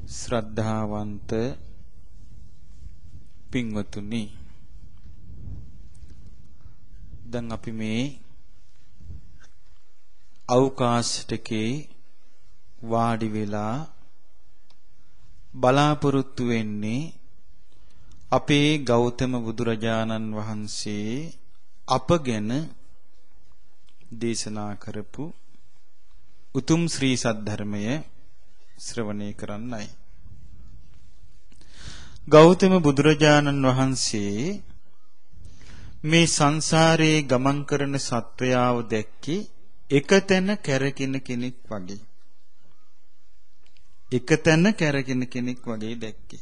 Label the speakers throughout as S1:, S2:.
S1: ශ්‍රද්ධාවන්ත පින්වතුනි, දැන් අපි මේ අවකාශයකේ වාඩි වෙලා බලාපොරොත්තු වෙන්නේ අපේ ගෞතම බුදුරජාණන් වහන්සේ අප ගැන දේශනා කරපු උතුම් ශ්‍රී සද්ධර්මය ශ්‍රවණය කරන්නයි. ගෞතම බුදුරජාණන් වහන්සේ මේ සංසාරේ ගමන් කරන සත්වයාව දැක්කේ එකතැන කැරකෙන කෙනෙක් වගේ. එකතැන කැරකෙන කෙනෙක් වගේ දැක්කේ.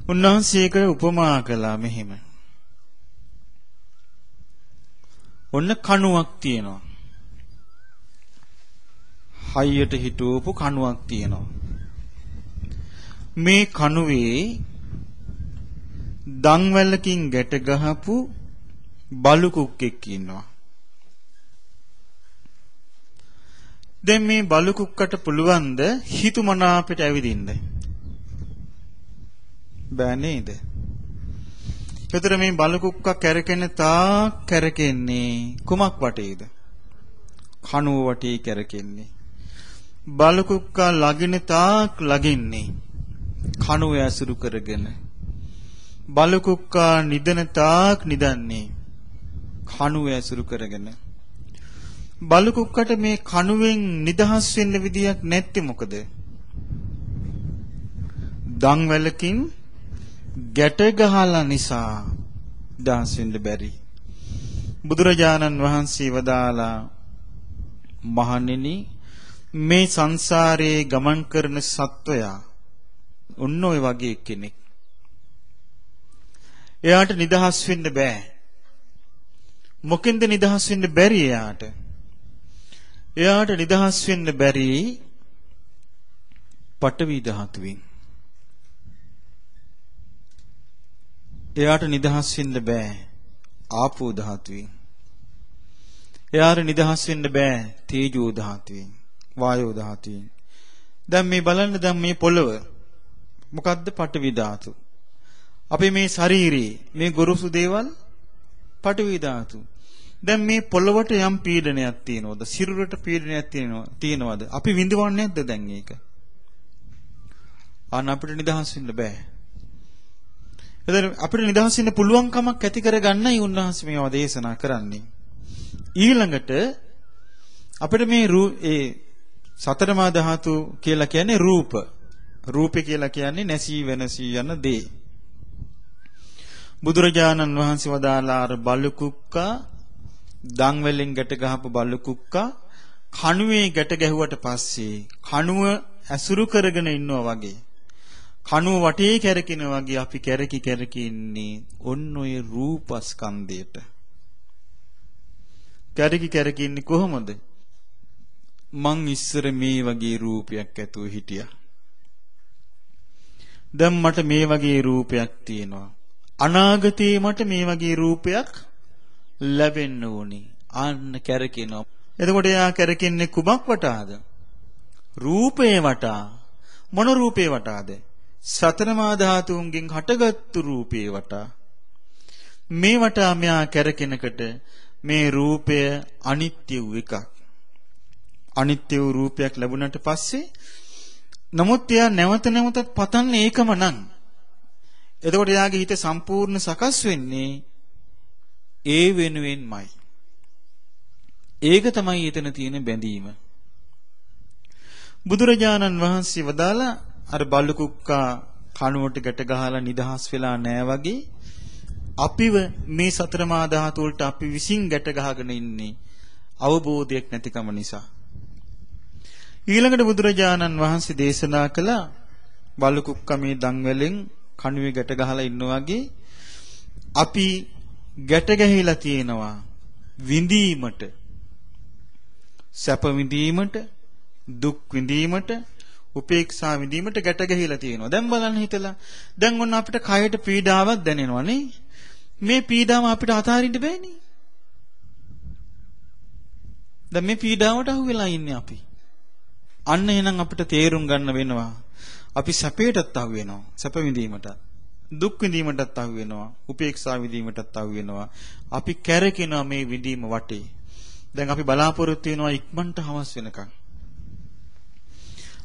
S1: උන්වහන්සේක උපමා කළා මෙහෙම. ඔන්න කණුවක් තියෙනවා. හයියට හිටවපු කණුවක් තියෙනවා. මේ කණුවේ දන්වැලකින් ගැට ගහපු බලු කුක්කෙක් ඉන්නවා. දැන් මේ බලු කුක්කට පුළුවන් ද හිතුමනාපට ඇවිදින්න? බෑ නේද? ඒතර මේ බලු කුක්ක කැරකෙන තාක් කැරකෙන්නේ කුමක් වටේද? කණුව වටේ කැරකෙන්නේ. බලු කුක්ක ලගින තාක් ලගින්නේ කණුව ඇසුරු කරගෙන. බලු කුක්ක නිදන තාක් නිදන්නේ කණුව ඇසුරු කරගෙන. බලු කුක්කට මේ කණුවෙන් නිදහස් වෙන්න විදියක් නැත්තේ මොකද? දන්වැලකින් ගැට ගහලා නිසා නිදහස් වෙන්න බැරි. බුදුරජාණන් වහන්සේ වදාලා, මහණෙනි, මේ සංසාරේ ගමන් කරන සත්වයා ඔන්න ඔය වගේ කෙනෙක්. එයාට නිදහස් වෙන්න බෑ. මොකෙන්ද නිදහස් වෙන්න බැරි එයාට? එයාට නිදහස් වෙන්න බැරි පඨවි ධාතුවෙන්. එයාට නිදහස් වෙන්න බෑ ආපෝ ධාතුවෙන්. එයාට නිදහස් වෙන්න බෑ තේජෝ ධාතුවෙන්, වායෝ ධාතුවෙන්. දැන් මේ බලන්න, දැන් මේ පොළව මොකද්ද? පඨවි ධාතු. අපේ මේ ශරීරයේ මේ ගුරුසු දේවල් පඨවි ධාතු. දැන් මේ පොළවට යම් පීඩනයක් තියෙනවද? සිරුරට පීඩනයක් තියෙනවද? අපි විඳවන්නේ නැද්ද දැන් ඒක? අන්න අපිට නිදහස් වෙන්න බෑ. එතන අපිට නිදහස් වෙන්න පුළුවන් කමක් ඇති කරගන්නයි උන්වහන්සේ මේවා දේශනා කරන්නේ. ඊළඟට අපිට මේ ඒ සතරමා ධාතු කියලා කියන්නේ රූප. රූපේ කියලා කියන්නේ නැසී වෙනසී යන දේ. බුදුරජාණන් වහන්සේ වදාලා අර බලු කුක්කා, දන්වැලෙන් ගැට ගහපු බලු කුක්කා කණුවේ ගැට ගැහුවට පස්සේ කණුව ඇසුරු කරගෙන ඉන්නවා වගේ, කණුව වටේ කැරකින වගේ අපි කැරකි ඉන්නේ ඔන්න ඔය රූපස්කන්ධයට. කැරකි ඉන්නේ කොහොමද? මං ඉස්සර මේ වගේ රූපයක් ඇතුව හිටියා. දැන් මට මේ වගේ රූපයක් තියෙනවා. අනාගතේ මට මේ වගේ රූපයක් ලැබෙන්න ඕනේ. අන්න කැරකෙනවා. එතකොට එයා කැරකෙන්නේ කුමක් වටාද? රූපේ වටා. මොන රූපේ වටාද? සතරමා ධාතුන්ගෙන් හටගත්තු රූපේ වටා. මේ වටා මෙයා කැරකෙනකොට මේ රූපය අනිත්‍ය වූ එකක්. අනිත්‍ය වූ රූපයක් ලැබුණට පස්සේ නමුත් එයා නැවත නැවතත් පතන්නේ ඒකම නම්. එතකොට එයාගේ හිත සම්පූර්ණ සකස් වෙන්නේ ඒ වෙනුවෙන්මයි. ඒක තමයි එතන තියෙන බැඳීම. බුදුරජාණන් වහන්සේ වදාලා අර බලු කුක්කා කණුවට ගැට ගහලා නිදහස් වෙලා නැහැ වගේ අපිව මේ සතරමා ධාතු වලට අපි විසින් ගැට ගහගෙන ඉන්නේ අවබෝධයක් නැතිකම නිසා. ඊළඟට බුදුරජාණන් වහන්සේ දේශනා කළ බලු කුක්ක මේ දන්වැලෙන් කණුවේ ගැට ගහලා ඉන්නවා වගේ අපි ගැට ගැහිලා තියෙනවා විඳීමට, සැප විඳීමට, දුක් විඳීමට, උපේක්ෂා විඳීමට ගැට ගැහිලා තියෙනවා. දැන් බලන්න හිතලා, දැන් ඔන්න අපිට කයට පීඩාවක් දැනෙනවා නේ. මේ පීඩාව අපිට අතාරින්න බෑනේ. දැන් මේ පීඩාවට අහු වෙලා ඉන්නේ අපි. අන්න එහෙනම් අපිට තේරුම් ගන්න වෙනවා අපි සැපයටත් අහු වෙනවා. සැප විඳීමට. දුක් විඳීමටත් අහු වෙනවා. උපේක්ෂා විඳීමටත් අහු වෙනවා. අපි කැරකෙනවා මේ විඳීම වටේ. දැන් අපි බලාපොරොත්තු වෙනවා ඉක්මනට හවස් වෙනකන්.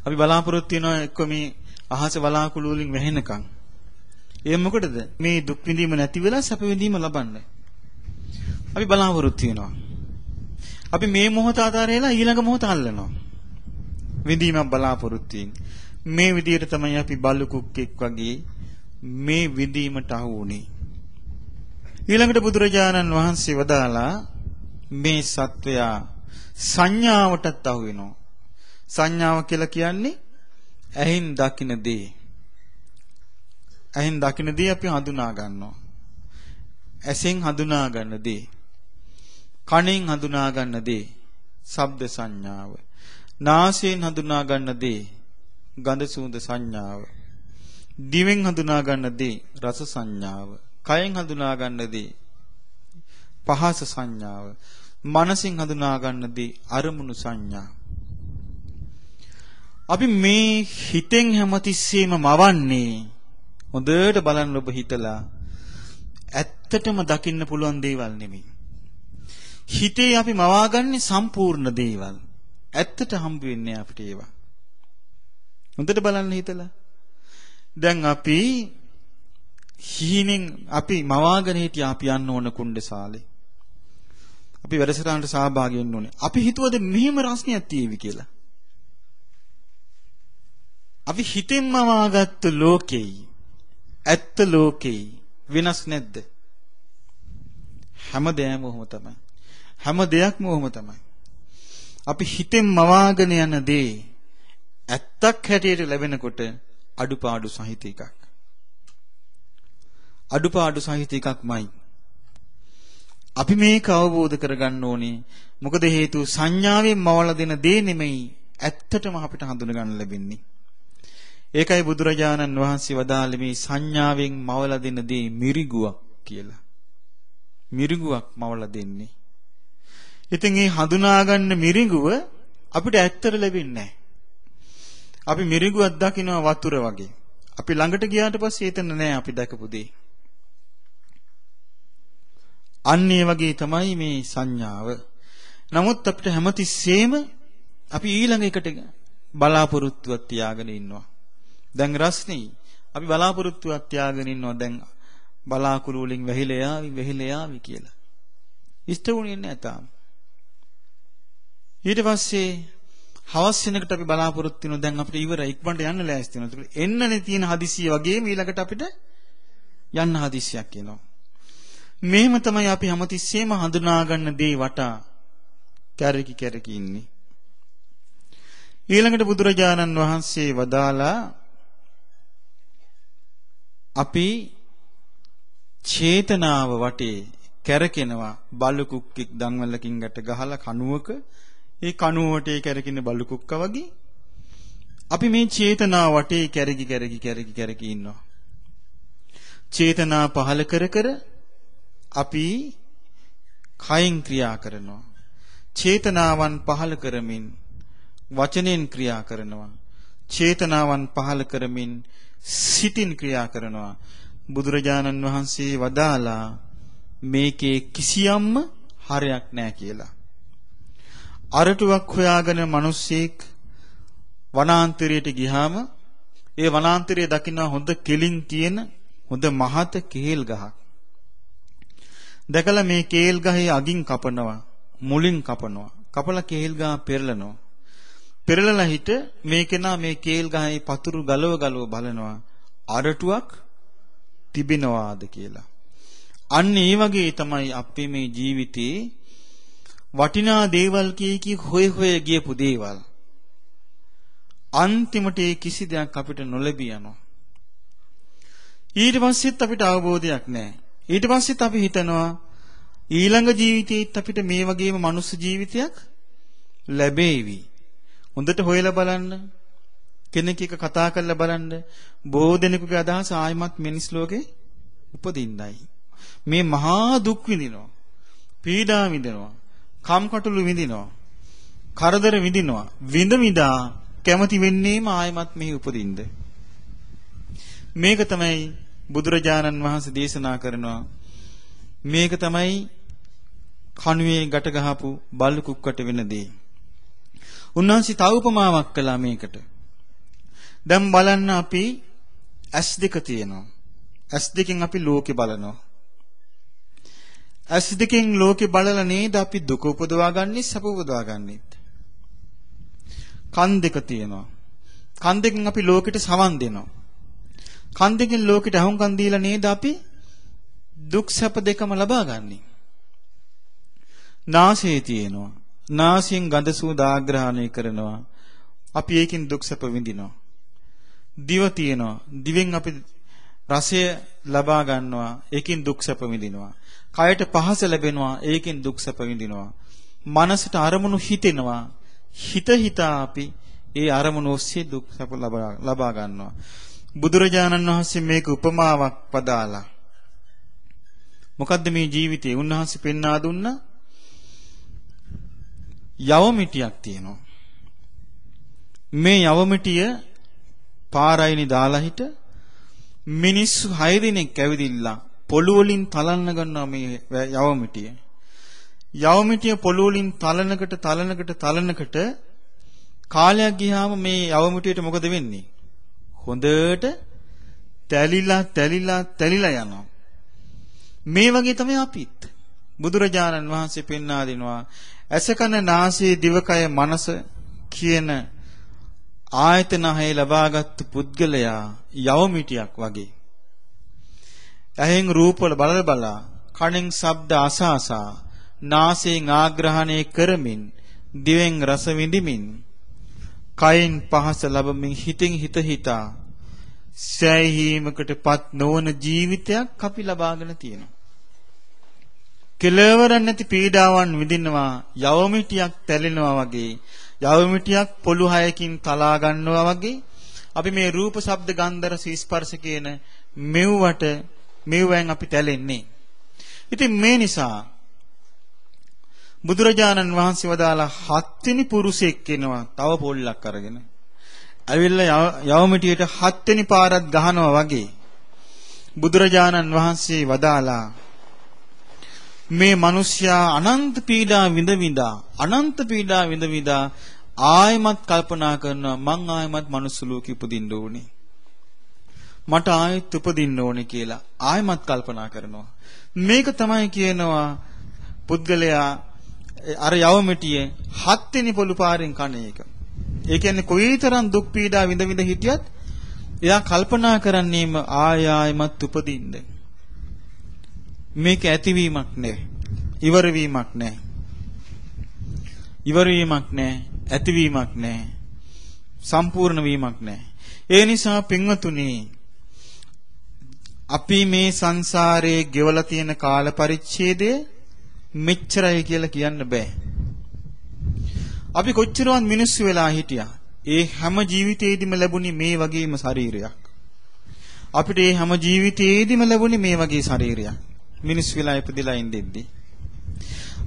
S1: අපි බලාපොරොත්තු වෙනවා එක්ක මේ අහස වලාකුළු වලින් වැහෙනකන්. ඒ මොකටද? මේ දුක් විඳීම නැති වෙලා සැප විඳීම ලබන්න. අපි බලාපොරොත්තු වෙනවා. අපි මේ මොහොත ආදාරේලා ඊළඟ මොහොත අල්ලනවා. විඳීමක් බලාපොරොත්තු වෙන. මේ විදිහට තමයි අපි බලු කුක්කෙක් වගේ මේ විඳීමට අහු වුනේ. ඊළඟට බුදුරජාණන් වහන්සේ වදාලා මේ සත්වයා සංඥාවටත් අහු වෙනවා. සංඥාව කියලා කියන්නේ ඇහින් දකින දේ. ඇහින් දකින දේ අපි හඳුනා ගන්නවා. ඇසෙන් හඳුනා ගන්න දේ. කනෙන් හඳුනා ගන්න දේ. ශබ්ද සංඥාව. නාසයෙන් හඳුනා ගන්න දේ. ගන්ධ සුවඳ සංඥාව. දිවෙන් හඳුනා ගන්න දේ. රස සංඥාව. කයෙන් හඳුනා ගන්න දේ. පහස සංඥාව. මනසින් හඳුනා ගන්න දේ. අරමුණු සංඥා. අපි මේ හිතෙන් හැමතිස්සෙම මවන්නේ හොඳට බලන්න ඔබ හිතලා ඇත්තටම දකින්න පුළුවන් දේවල් නෙමෙයි. හිතේ අපි මවාගන්නේ සම්පූර්ණ දේවල්. ඇත්තට හම්බ වෙන්නේ අපිට ඒවා. හොඳට බලන්න හිතලා. දැන් අපි හීනෙන් අපි මවාගෙන හිටියා අපි යන්න ඕන කුණ්ඩසාලේ. අපි වැඩසටහනට සහභාගී වෙන්න ඕනේ. අපි හිතුවද මෙහෙම රස්නියක් තියෙවි කියලා. අපි හිතෙන්ම මවාගත්තු ලෝකෙයි ඇත්ත ලෝකෙයි වෙනස් නැද්ද? හැමදේම ඔහොම තමයි. හැම දෙයක්ම ඔහොම තමයි. අපි හිතෙන් මවාගෙන යන දේ ඇත්තක් හැටියට ලැබෙනකොට අඩුපාඩු සහිත එකක්. අඩුපාඩු සහිත එකක්මයි. අපි මේක අවබෝධ කරගන්න ඕනේ. මොකද හේතුව සංඥාවෙන් මවලා දෙන දේ නෙමෙයි ඇත්තටම අපිට හඳුන ගන්න ලැබෙන්නේ. ඒකයි බුදුරජාණන් වහන්සේ වදාළේ මේ සංඥාවෙන් මවලා දෙන දේ මිරිගුවක් කියලා. මිරිගුවක් මවලා දෙන්නේ. ඉතින් මේ හඳුනා ගන්න මිරිගුව අපිට ඇත්තට ලැබෙන්නේ නැහැ. අපි මිරිගුවක් දකිනවා වතුර වගේ. අපි ළඟට ගියාට පස්සේ එතන නෑ අපි දැකපු දේ. අන්න ඒ වගේ තමයි මේ සංඥාව. නමුත් අපිට හැමතිස්සෙම අපි ඊළඟ එකට බලාපොරොත්තුවක් තියාගෙන ඉන්නවා. දැන් රස්නේ අපි බලාපොරොත්තුවක් තියාගෙන ඉන්නවා දැන් බලාකුළු වලින් වැහිලා යාවි කියලා. ඉෂ්ට වුණේ නැහැ තාම. ඊට පස්සේ හවස් වෙනකට අපි බලාපොරොත්තු වෙනවා දැන් අපිට ඉවරයි ඉක්මනට යන්න ලෑස්ති වෙනවා. ඒක එන්නනේ තියෙන හදිසිය වගේම ඊළඟට අපිට යන්න හදිසියක් එනවා. මෙහෙම තමයි අපි හැමතිස්සෙම හඳුනා ගන්න දේ වටා කැරකි ඉන්නේ. ඊළඟට බුදුරජාණන් වහන්සේ වදාලා අපි චේතනාව වටේ කැරකෙනවා බලු කුක්කෙක් දන්වලකින් ගැට ගහලා කණුවක ඒ කණුව වටේ කැරකින බලු කුක්ක වගේ අපි මේ චේතනාව වටේ කැරකි ඉන්නවා. චේතනා පහල කර අපි කයින් ක්‍රියා කරනවා. චේතනාවන් පහල කරමින් වචනෙන් ක්‍රියා කරනවා. චේතනාවන් පහල කරමින් සිතින් ක්‍රියා කරනවා. බුදුරජාණන් වහන්සේ වදාලා මේකේ කිසියම්ම හරයක් නැහැ කියලා. අරටුවක් හොයාගෙන මිනිස්සෙක් වනාන්තරයට ගියාම ඒ වනාන්තරයේ දකින්න හොඳ කෙලින් තියෙන හොඳ මහත කේල් ගහක්. දැකලා මේ කේල් ගහේ අගින් කපනවා, මුලින් කපනවා. කපලා කේල් ගහ පෙරලනවා. පෙරලලා හිට මේකේනා මේ කේල් ගහේ පතුරු ගලව බලනවා. අරටුවක් තිබෙනවාද කියලා. අන්න ඒ වගේ තමයි අපි මේ ජීවිතේ වටිනා දේවල් කී හොය ගියපු දේවල්. අන්තිමට කිසි දෙයක් අපිට නොලැබී යනවා. ඊට පස්සෙත් අපිට අවබෝධයක් නැහැ. ඊට පස්සෙත් අපි හිතනවා ඊළඟ ජීවිතේත් අපිට මේ වගේම මනුස්ස ජීවිතයක් ලැබෙවි. හොඳට හොයලා බලන්න. කෙනෙක් එක කතා කරලා බලන්න. බොහෝ දෙනෙකුගේ අදහස ආයිමත් මිනිස් ලෝකේ උපදින්නයි. මේ මහා දුක් විඳිනවා. පීඩා විඳිනවා. කම්කටොළු විඳිනවා. කරදර විඳිනවා. විඳ කැමති වෙන්නේම ආයමත් මෙහි උපදින්න. මේක තමයි බුදුරජාණන් වහන්සේ දේශනා කරනවා. මේක තමයි කණුවේ ගැට ගහපු බල්ලු කුක්කට වෙන දේ. උන්වහන්සේ තව උපමාවක් කළා මේකට. දැන් බලන්න අපි S2 තියෙනවා. S2කින් අපි ලෝකේ බලනවා. S2කින් ලෝකේ බලලා නේද අපි දුක උපදවා ගන්නෙ සැප උපදවා ගන්නෙත්. කන් දෙක තියෙනවා. කන් දෙකෙන් අපි ලෝකෙට සවන් දෙනවා. කන් දෙකෙන් ලෝකෙට අහුම්කම් දීලා නේද අපි දුක් සැප දෙකම ලබා ගන්නෙ. නාසය තියෙනවා. නාසයෙන් ගඳ සුවඳ ආග්‍රහණය කරනවා. අපි ඒකෙන් දුක් සැප විඳිනවා. දිව තියෙනවා. දිවෙන් අපි රසය ලබා ගන්නවා. ඒකෙන් දුක් සැප විඳිනවා. කයට පහස ලැබෙනවා. ඒකෙන් දුක් සැප විඳිනවා. මනසට අරමුණු හිතෙනවා. හිතා අපි ඒ අරමුණු ඔස්සේ දුක් සැප ලබා ගන්නවා. බුදුරජාණන් වහන්සේ මේක උපමාවක් පදාලා. මොකද්ද මේ ජීවිතේ? උන්වහන්සේ පෙන්වා දුන්නා යවමිටියක් තියෙනවා. මේ යවමිටිය පාරයිනි දාලා හිට මිනිස්සු 6 දිනක් ඇවිදිලා පොළු වලින් තලන්න ගන්නවා මේ යවමිටිය. යවමිටිය පොළු වලින් තලනකට කාලයක් ගියාම මේ යවමිටියට මොකද වෙන්නේ? හොඳට තැලිලා යනවා. මේ වගේ තමයි අපිත්. බුදුරජාණන් වහන්සේ පෙන්වා දෙනවා ඇසකන නාසය දිවකය මනස කියන ආයතන හය ලබාගත් පුද්ගලයා යවමිටියක් වගේ. ඇහෙන් රූප වල බලා කනෙන් ශබ්ද අසාසා නාසයෙන් ආග්‍රහණය කරමින් දිවෙන් රස විඳිමින් කයින් පහස ලබමින් හිතින් හිතා සෑහීමකටපත් නොවන ජීවිතයක් අපි ලබාගෙන තියෙනවා. කෙලවරක් නැති පීඩාවන් විඳිනවා යවමිටියක් තැලෙනවා වගේ. යවමිටියක් පොළු හයකින් තලා ගන්නවා වගේ අපි මේ රූප ශබ්ද ගන්ධ රස ස්පර්ශ කියන මෙව්වෙන් අපි තැලෙන්නේ. ඉතින් මේ නිසා බුදුරජාණන් වහන්සේ වදාලා 7 වෙනි පුරුෂයෙක් එනවා තව පොල්ලක් අරගෙන. ඇවිල්ලා යවමිටියට 7 වෙනි පාරක් ගහනවා වගේ. බුදුරජාණන් වහන්සේ වදාලා මේ මිනිස්යා අනන්ත පීඩා විඳ ආයමත් කල්පනා කරනවා මං ආයමත් මනුස්ස ලෝකෙ උපදින්න ඕනේ. මට ආයෙත් උපදින්න ඕනේ කියලා ආයමත් කල්පනා කරනවා. මේක තමයි කියනවා පුද්ගලයා අර යවමිටියේ 7 වෙනි පොළු පාරෙන් කණ එක. ඒ කියන්නේ කොයිතරම් දුක් පීඩා විඳ හිටියත් එයා කල්පනා කරන්නේම ආයමත් උපදින්න. මේක ඇතිවීමක් නෑ. ඉවරවීමක් නෑ. ඇතිවීමක් නෑ. සම්පූර්ණ වීමක් නෑ. ඒ නිසා පින්වතුනි අපි මේ සංසාරයේ ගෙවලා තියෙන කාල පරිච්ඡේදය මෙච්චරයි කියලා කියන්න බෑ. අපි කොච්චරවත් මිනිස්සු වෙලා හිටියා. ඒ හැම ජීවිතේදීම ලැබුණේ මේ වගේම ශරීරයක්. අපිට මේ හැම ජීවිතේදීම ලැබුණේ මේ වගේ ශරීරයක්. මිනිස් වෙලා ඉපදිලා ඉඳෙද්දී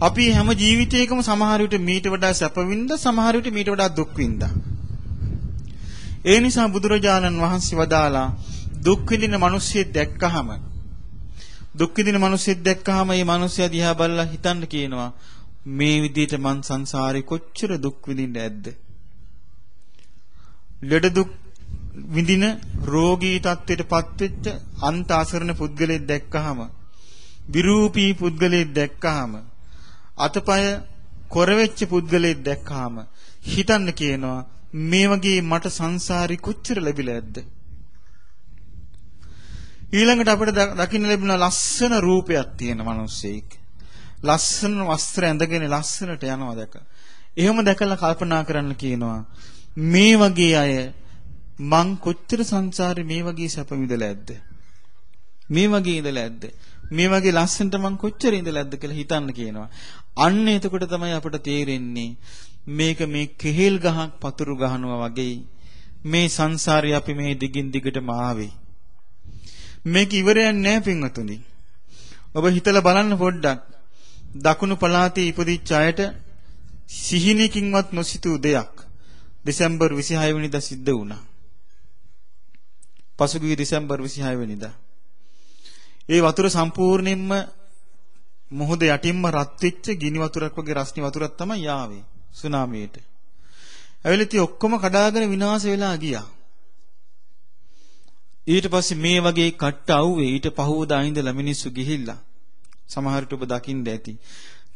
S1: අපි හැම ජීවිතයකම සමහර විට මීට වඩා සැප විඳ සමහර විට මීට වඩා දුක් විඳා. ඒ නිසා බුදුරජාණන් වහන්සේ වදාලා දුක් විඳින මිනිස්සෙක් දැක්කහම මේ මිනිස්සයා දිහා බලලා හිතන්න කියනවා මේ විදිහට මං සංසාරේ කොච්චර දුක් විඳින්න ඇද්ද? ලෙඩ දුක් විඳින රෝගී තත්ත්වයටපත් වෙච්ච අන්ත අසරණ පුද්ගලයෙක් දැක්කහම විරූපී පුද්ගලයෙක් දැක්කහම අතපය කොර වෙච්ච පුද්ගලයෙක් දැක්කහම හිතන්න කියනවා මේ වගේ මට සංසාරي කොච්චර ලැබිලා ඇද්ද? ඊළඟට අපිට දකින්න ලැබෙන ලස්සන රූපයක් තියෙන මිනිස්සෙක් ලස්සන වස්ත්‍ර ඇඳගෙන ලස්සනට යනවා දැක. එහෙම දැකලා කල්පනා කරන්න කියනවා මේ වගේ අය මං කොච්චර සංසාරේ මේ වගේ සැප විඳලා ඇද්ද? මේ වගේ ඉඳලා ඇද්ද? මේ වගේ ලස්සනට මං කොච්චර ඉඳලා ඇද්ද කියලා හිතන්න කියනවා. අන්න එතකොට තමයි අපිට තේරෙන්නේ මේක මේ කෙහෙල් ගහක් පතුරු ගහනවා වගේ මේ සංසාරේ අපි මේ දිගින් දිගටම ආවේ. මේක ඉවරයක් නෑ පින්වතුනි. ඔබ හිතලා බලන්න පොඩ්ඩක්. දකුණු පළාතේ ඉපදිච්ච අයට සිහිනකින්වත් නොසිතූ දෙයක් දෙසැම්බර් 26 වෙනිදා සිද්ධ වුණා. පසුගිය දෙසැම්බර් 26 වෙනිදා. ඒ වතුර සම්පූර්ණයෙන්ම මොහොත යටින්ම රත් වෙච්ච ගිනි වතුරක් වගේ රස්නි වතුරක් තමයි ආවේ සුනාමියට. ඇවිල්ලා ඔක්කොම කඩාගෙන විනාශ වෙලා ගියා. ඊට පස්සේ මේ වගේ කට්ට අවුවේ ඊට පහවදා ඉඳලා මිනිස්සු ගිහිල්ලා සමහරට ඔබ දකින්න ඇති.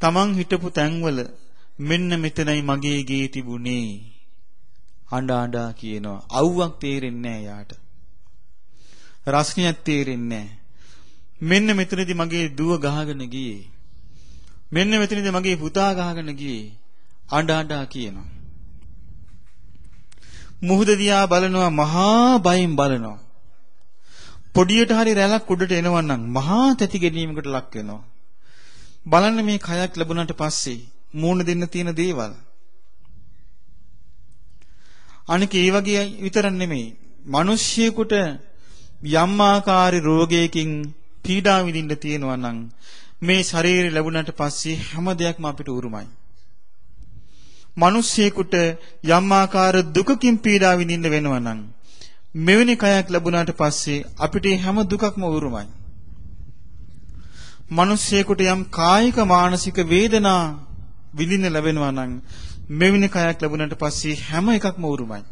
S1: Taman හිටපු තැන්වල මෙන්න මෙතනයි මගේ ගේ තිබුණේ. අඬා කියනවා. අවුවක් තේරෙන්නේ නැහැ යාට. රස්නියක් තේරෙන්නේ නැහැ. මෙන්න මෙතනදී මගේ දුව ගහගෙන ගියේ. මෙන්න මෙතනදී මගේ පුතා ගහගෙන ගියේ. අඬා කියනවා. මුහුද දිහා බලනවා මහා බයෙන් බලනවා. පොඩියට හරි රැලක් උඩට එනවා නම් මහා තැති ගැනීමකට ලක් වෙනවා. බලන්න මේ කයක් ලැබුණාට පස්සේ මූණ දෙන්න තියෙන දේවල්. අනික ඒ වගේ විතරක් නෙමෙයි. මිනිස්සෙකුට යම් ආකාරي රෝගයකින් පීඩා විඳින්න තියෙනවා නම් මේ ශරීරය ලැබුණාට පස්සේ හැම දෙයක්ම අපිට උරුමයි. මිනිස්සෙකුට යම් ආකාර දුකකින් පීඩා විඳින්න වෙනවා නම් මෙවැනි කයක් ලැබුණාට පස්සේ අපිට හැම දුකක්ම උරුමයි. මිනිස්සෙකුට යම් කායික මානසික වේදනා විඳින්න ලැබෙනවා නම් මෙවැනි කයක් ලැබුණාට පස්සේ හැම එකක්ම උරුමයි.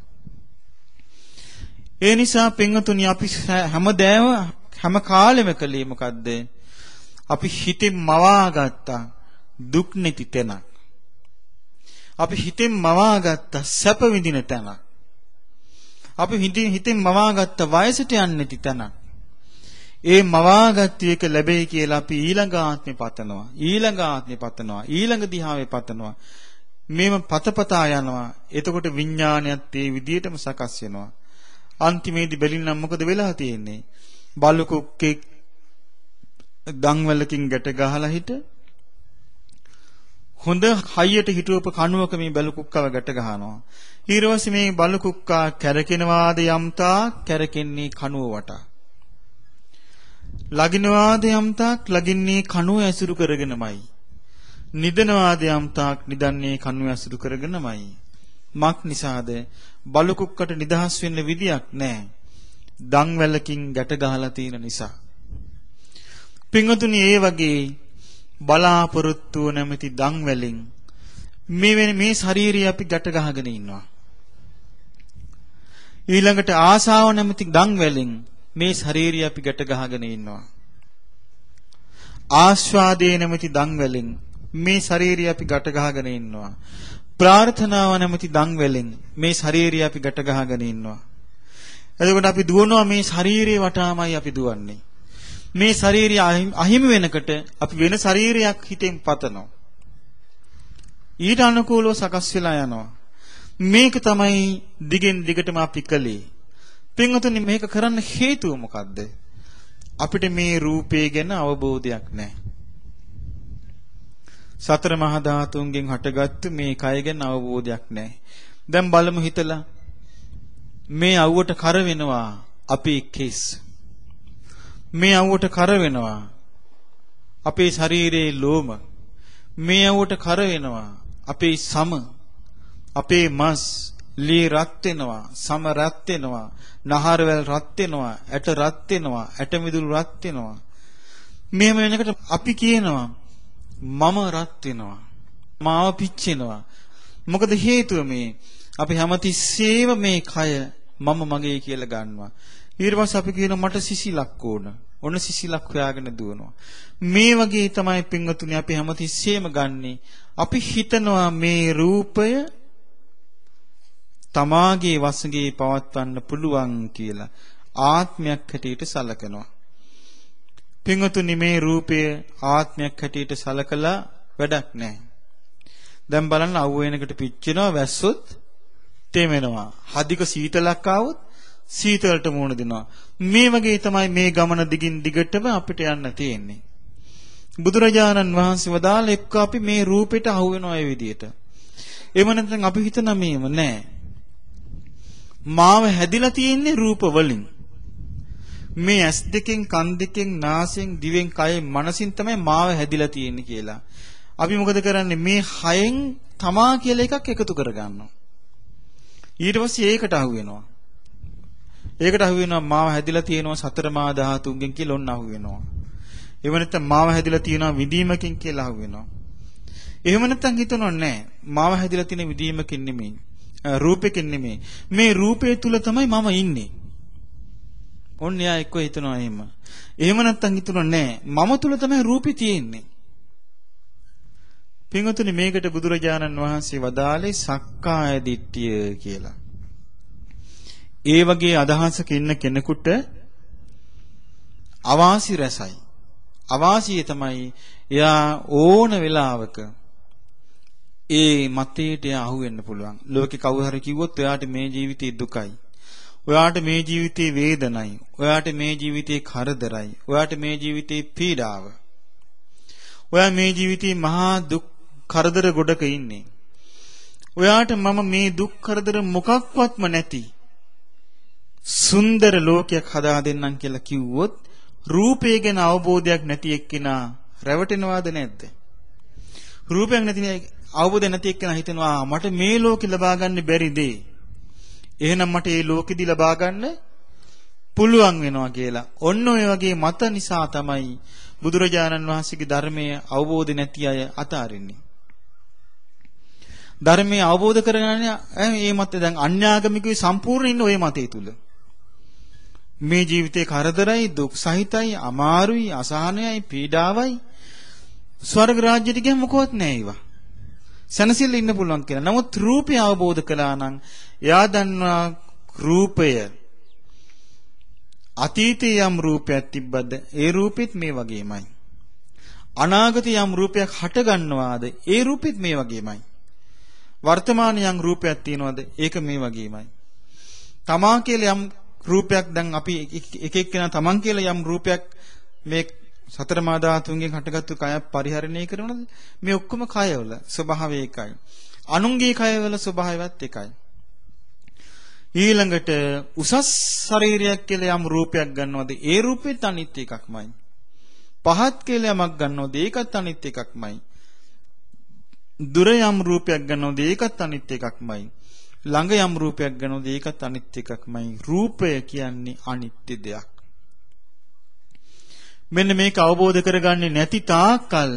S1: ඒ නිසා පින්වතුනි අපි හැම කාලෙම කලේ මොකද්ද? අපි හිතෙන් මවාගත්ත දුක් නැති තැනක්. අපි හිතෙන් මවාගත්ත සැප විඳින තැනක්. අපි හිතෙන් මවාගත්ත වයසට යන්නේ නැති තැනක්. ඒ මවාගත්ත එක ලැබෙයි කියලා අපි ඊළඟ ආත්මේ පතනවා. ඊළඟ දිහාවේ පතනවා. මේව පතපතා යනවා. එතකොට විඥානයත් ඒ විදිහටම සකස් වෙනවා. අන්තිමේදී බැලින්නම් මොකද වෙලා තියෙන්නේ? බලුකුක්කෙක් දන්වලකින් ගැට ගහලා හිට හොඳ හයියට හිටවප කණුවක මේ බලුකුක්කව ගැට ගහනවා. ඊළඟට මේ බලුකුක්කා කැරකෙනවාද යම්තා කැරකෙන්නේ කණුව වටා. ලගිනවාද යම්තාක් ලගින්නේ කණුව ඇසුරු කරගෙනමයි. නිදනවාද යම්තාක් නිදන්නේ කණුව ඇසුරු කරගෙනමයි. මක් නිසාද? බලුකුක්කට නිදහස් වෙන්න විදියක් නැහැ. දන්වැලකින් ගැට ගහලා තියෙන නිසා. පින්වතුනි ඒ වගේ බලාපොරොත්තු නැමැති දන්වැලෙන් මේ ශරීරය අපි ගැට ගහගෙන ඉන්නවා. ඊළඟට ආසාව නැමැති දන්වැලෙන් මේ ශරීරය අපි ගැට ගහගෙන ඉන්නවා. ආස්වාදේ නැමැති දන්වැලෙන් මේ ශරීරය අපි ගැට ගහගෙන ඉන්නවා. ප්‍රාර්ථනාව නැමැති දන්වැලෙන් මේ ශරීරය අපි ගැට ගහගෙන ඉන්නවා. එතකොට අපි දුවනවා මේ ශරීරේ වටාමයි අපි දුවන්නේ. මේ ශරීරය අහිමි වෙනකොට අපි වෙන ශරීරයක් හිතෙන් පතනවා. ඊට අනුකූලව සකස් වෙලා යනවා. මේක තමයි දිගින් දිගටම අපි කළේ. පින්වතුනි මේක කරන්න හේතුව මොකද්ද? අපිට මේ රූපේ ගැන අවබෝධයක් නැහැ. සතර මහා ධාතුන්ගෙන් හටගත්තු මේ කය ගැන අවබෝධයක් නැහැ. දැන් බලමු හිතලා මේ අවුවට කර වෙනවා අපේ කෙස්. මේ අවුවට කර වෙනවා අපේ ශරීරයේ ලෝම. මේ අවුවට කර වෙනවා අපේ සම, අපේ මස්, ලී රත් වෙනවා, සම රත් වෙනවා, නහරවැල් රත් වෙනවා, ඇට රත් වෙනවා, ඇට මිදුළු රත් වෙනවා. මෙහෙම වෙනකොට අපි කියනවා මම රත් වෙනවා, මාව පිච්චෙනවා. මොකද හේතුව මේ අපි හැමතිස්සෙම මේ කය මම මගේ කියලා ගන්නවා. ඊට පස්සේ අපි කියනවා මට සිසිලක් ඕන. ඔන්න සිසිලක් හොයාගෙන දුවනවා. මේ වගේ තමයි පින්වතුනි අපි හැමතිස්සෙම ගන්නෙ. අපි හිතනවා මේ රූපය තමාගේ වශයෙන් පවත්වන්න පුළුවන් කියලා ආත්මයක් හැටියට සලකනවා. පින්වතුනි මේ රූපය ආත්මයක් හැටියට සලකලා වැඩක් නැහැ. දැන් බලන්න අවුව වෙනකට පිච්චෙනවා, වැස්සොත් තෙමෙනවා. හදික සීතලක් ආවොත් සීතලට මුහුණ දෙනවා. මේ වගේ තමයි මේ ගමන දිගින් දිගටම අපිට යන්න තියෙන්නේ. බුදුරජාණන් වහන්සේ වදාළ එක්ක අපි මේ රූපෙට අහු වෙනවා ඒ විදිහට. එහෙම නැත්නම් අපි හිතන මේව නෑ. මාව හැදිලා තියෙන්නේ රූප වලින්. මේ ඇස් දෙකෙන්, කන් දෙකෙන්, නාසයෙන්, දිවෙන්, කයෙන්, මනසින් තමයි මාව හැදිලා තියෙන්නේ කියලා. අපි මොකද කරන්නේ? මේ හයෙන් තමා කියලා එකක් එකතු කරගන්නවා. ඊට පස්සේ ඒකට අහු වෙනවා. ඒකට අහු වෙනවා මාව හැදිලා තියෙනවා සතර මා ධාතුන්ගෙන් කියලා ඔන්න අහු වෙනවා. එහෙම නැත්නම් මාව හැදිලා තියෙනවා විදීමකින් කියලා අහු වෙනවා. එහෙම නැත්නම් හිතනවා නෑ මාව හැදිලා තියෙන විදීමකින් නෙමෙයි. රූපෙකින් නෙමෙයි. මේ රූපය තුල තමයි මම ඉන්නේ. ඔන්න යා එක්ක හිතනවා එහෙම. එහෙම නැත්නම් හිතනවා නෑ මම තුල තමයි රූපේ තියෙන්නේ. පින්වතුනි මේකට බුදුරජාණන් වහන්සේ වදාළේ සක්කාය දිට්ඨිය කියලා. ඒ වගේ අදහසක ඉන්න කෙනෙකුට අවාසි රසයි. අවාසිය තමයි එයා ඕන වෙලාවක ඒ මතයට අහු වෙන්න පුළුවන්. ලෝකේ කවුරු හරි කිව්වොත් ඔයාට මේ ජීවිතේ දුකයි. ඔයාට මේ ජීවිතේ වේදනයි. ඔයාට මේ ජීවිතේ කරදරයි. ඔයාට මේ ජීවිතේ පීඩාව. ඔයා මේ ජීවිතේ මහා දුක් කරදර ගොඩක ඉන්නේ. ඔයාට මම මේ දුක් කරදර මොකක්වත්ම නැති සුන්දර ලෝකයක් හදා දෙන්නම් කියලා කිව්වොත් රූපය ගැන අවබෝධයක් නැති එක්කිනා රැවටෙනවද නැද්ද? රූපයක් නැති අවබෝධයක් නැති එක්කිනා හිතනවා මට මේ ලෝකෙ ලබා ගන්න බැරි දේ. එහෙනම් මට මේ ලෝකෙදි ලබා ගන්න පුළුවන් වෙනවා කියලා. ඔන්න ඔය වගේ මත නිසා තමයි බුදුරජාණන් වහන්සේගේ ධර්මයේ අවබෝධ නැති අය අතාරින්නේ. ධර්මයේ අවබෝධ කරගන්න මේ මත දැන් අන්‍යාගමිකයෝ සම්පූර්ණ ඉන්න ওই මතේ තුල. මේ ජීවිතේ කරදරයි, දුක් සහිතයි, අමාරුයි, අසහනයයි, පීඩාවයි. ස්වර්ග රාජ්‍යෙට ගියම මොකවත් නැහැ ඒවා. සනසිල්ල ඉන්න පුළුවන් කියලා. නමුත් රූපය අවබෝධ කළා නම් එයා දන්නවා රූපය අතීතයේ යම් රූපයක් තිබ්බද ඒ රූපෙත් මේ වගේමයි. අනාගතයේ යම් රූපයක් හට ගන්නවාද ඒ රූපෙත් මේ වගේමයි. වර්තමානයේ යම් රූපයක් තියෙනවද ඒක මේ වගේමයි. තමා කියලා යම් රූපයක් දැන් අපි එක එක්කෙනා තමන් කියලා යම් රූපයක් මේ සතර මා ධාතුන්ගෙන් හටගත්තු කය පරිහරණය කරනවද මේ ඔක්කොම කයවල ස්වභාවය එකයි. අනුන්ගේ කයවල ස්වභාවයත් එකයි. ඊළඟට උසස් ශරීරයක් කියලා යම් රූපයක් ගන්නවද ඒ රූපෙත් අනිත් එකක්මයි. පහත් කියලා යමක් ගන්නවද ඒකත් අනිත් එකක්මයි. දුර යම් රූපයක් ගන්නවද ඒකත් අනිත් එකක්මයි. ළඟ යම් රූපයක් ගන්නවද ඒකත් අනිත් එකක්මයි. රූපය කියන්නේ අනිත්‍ය දෙයක්. මෙන්න මේක අවබෝධ කරගන්නේ නැති තාක්කල්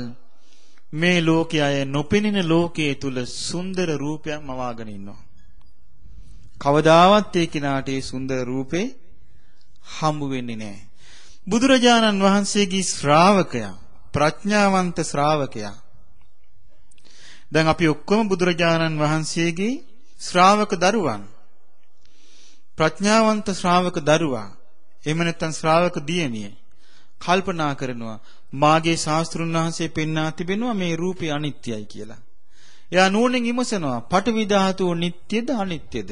S1: මේ ලෝකයේ අය නොපෙනෙන ලෝකයේ තුල සුන්දර රූපයක් මවාගෙන ඉන්නවා. කවදාවත් ඒ කිනාට ඒ සුන්දර රූපේ හම්බ වෙන්නේ නැහැ. බුදුරජාණන් වහන්සේගේ ශ්‍රාවකයා ප්‍රඥාවන්ත ශ්‍රාවකයා. දැන් අපි ඔක්කොම බුදුරජාණන් වහන්සේගේ ශ්‍රාවක දරුවන්. ප්‍රඥාවන්ත ශ්‍රාවක දරුවා. එහෙම නැත්නම් ශ්‍රාවක දියණිය. කල්පනා කරනවා මාගේ ශාස්ත්‍රුන් වහන්සේ පෙන්වා තිබෙනවා මේ රූපය අනිත්‍යයි කියලා. එයා නුවණින් විමසනවා පඨවි ධාතුව නිට්ටයද අනිත්‍යද?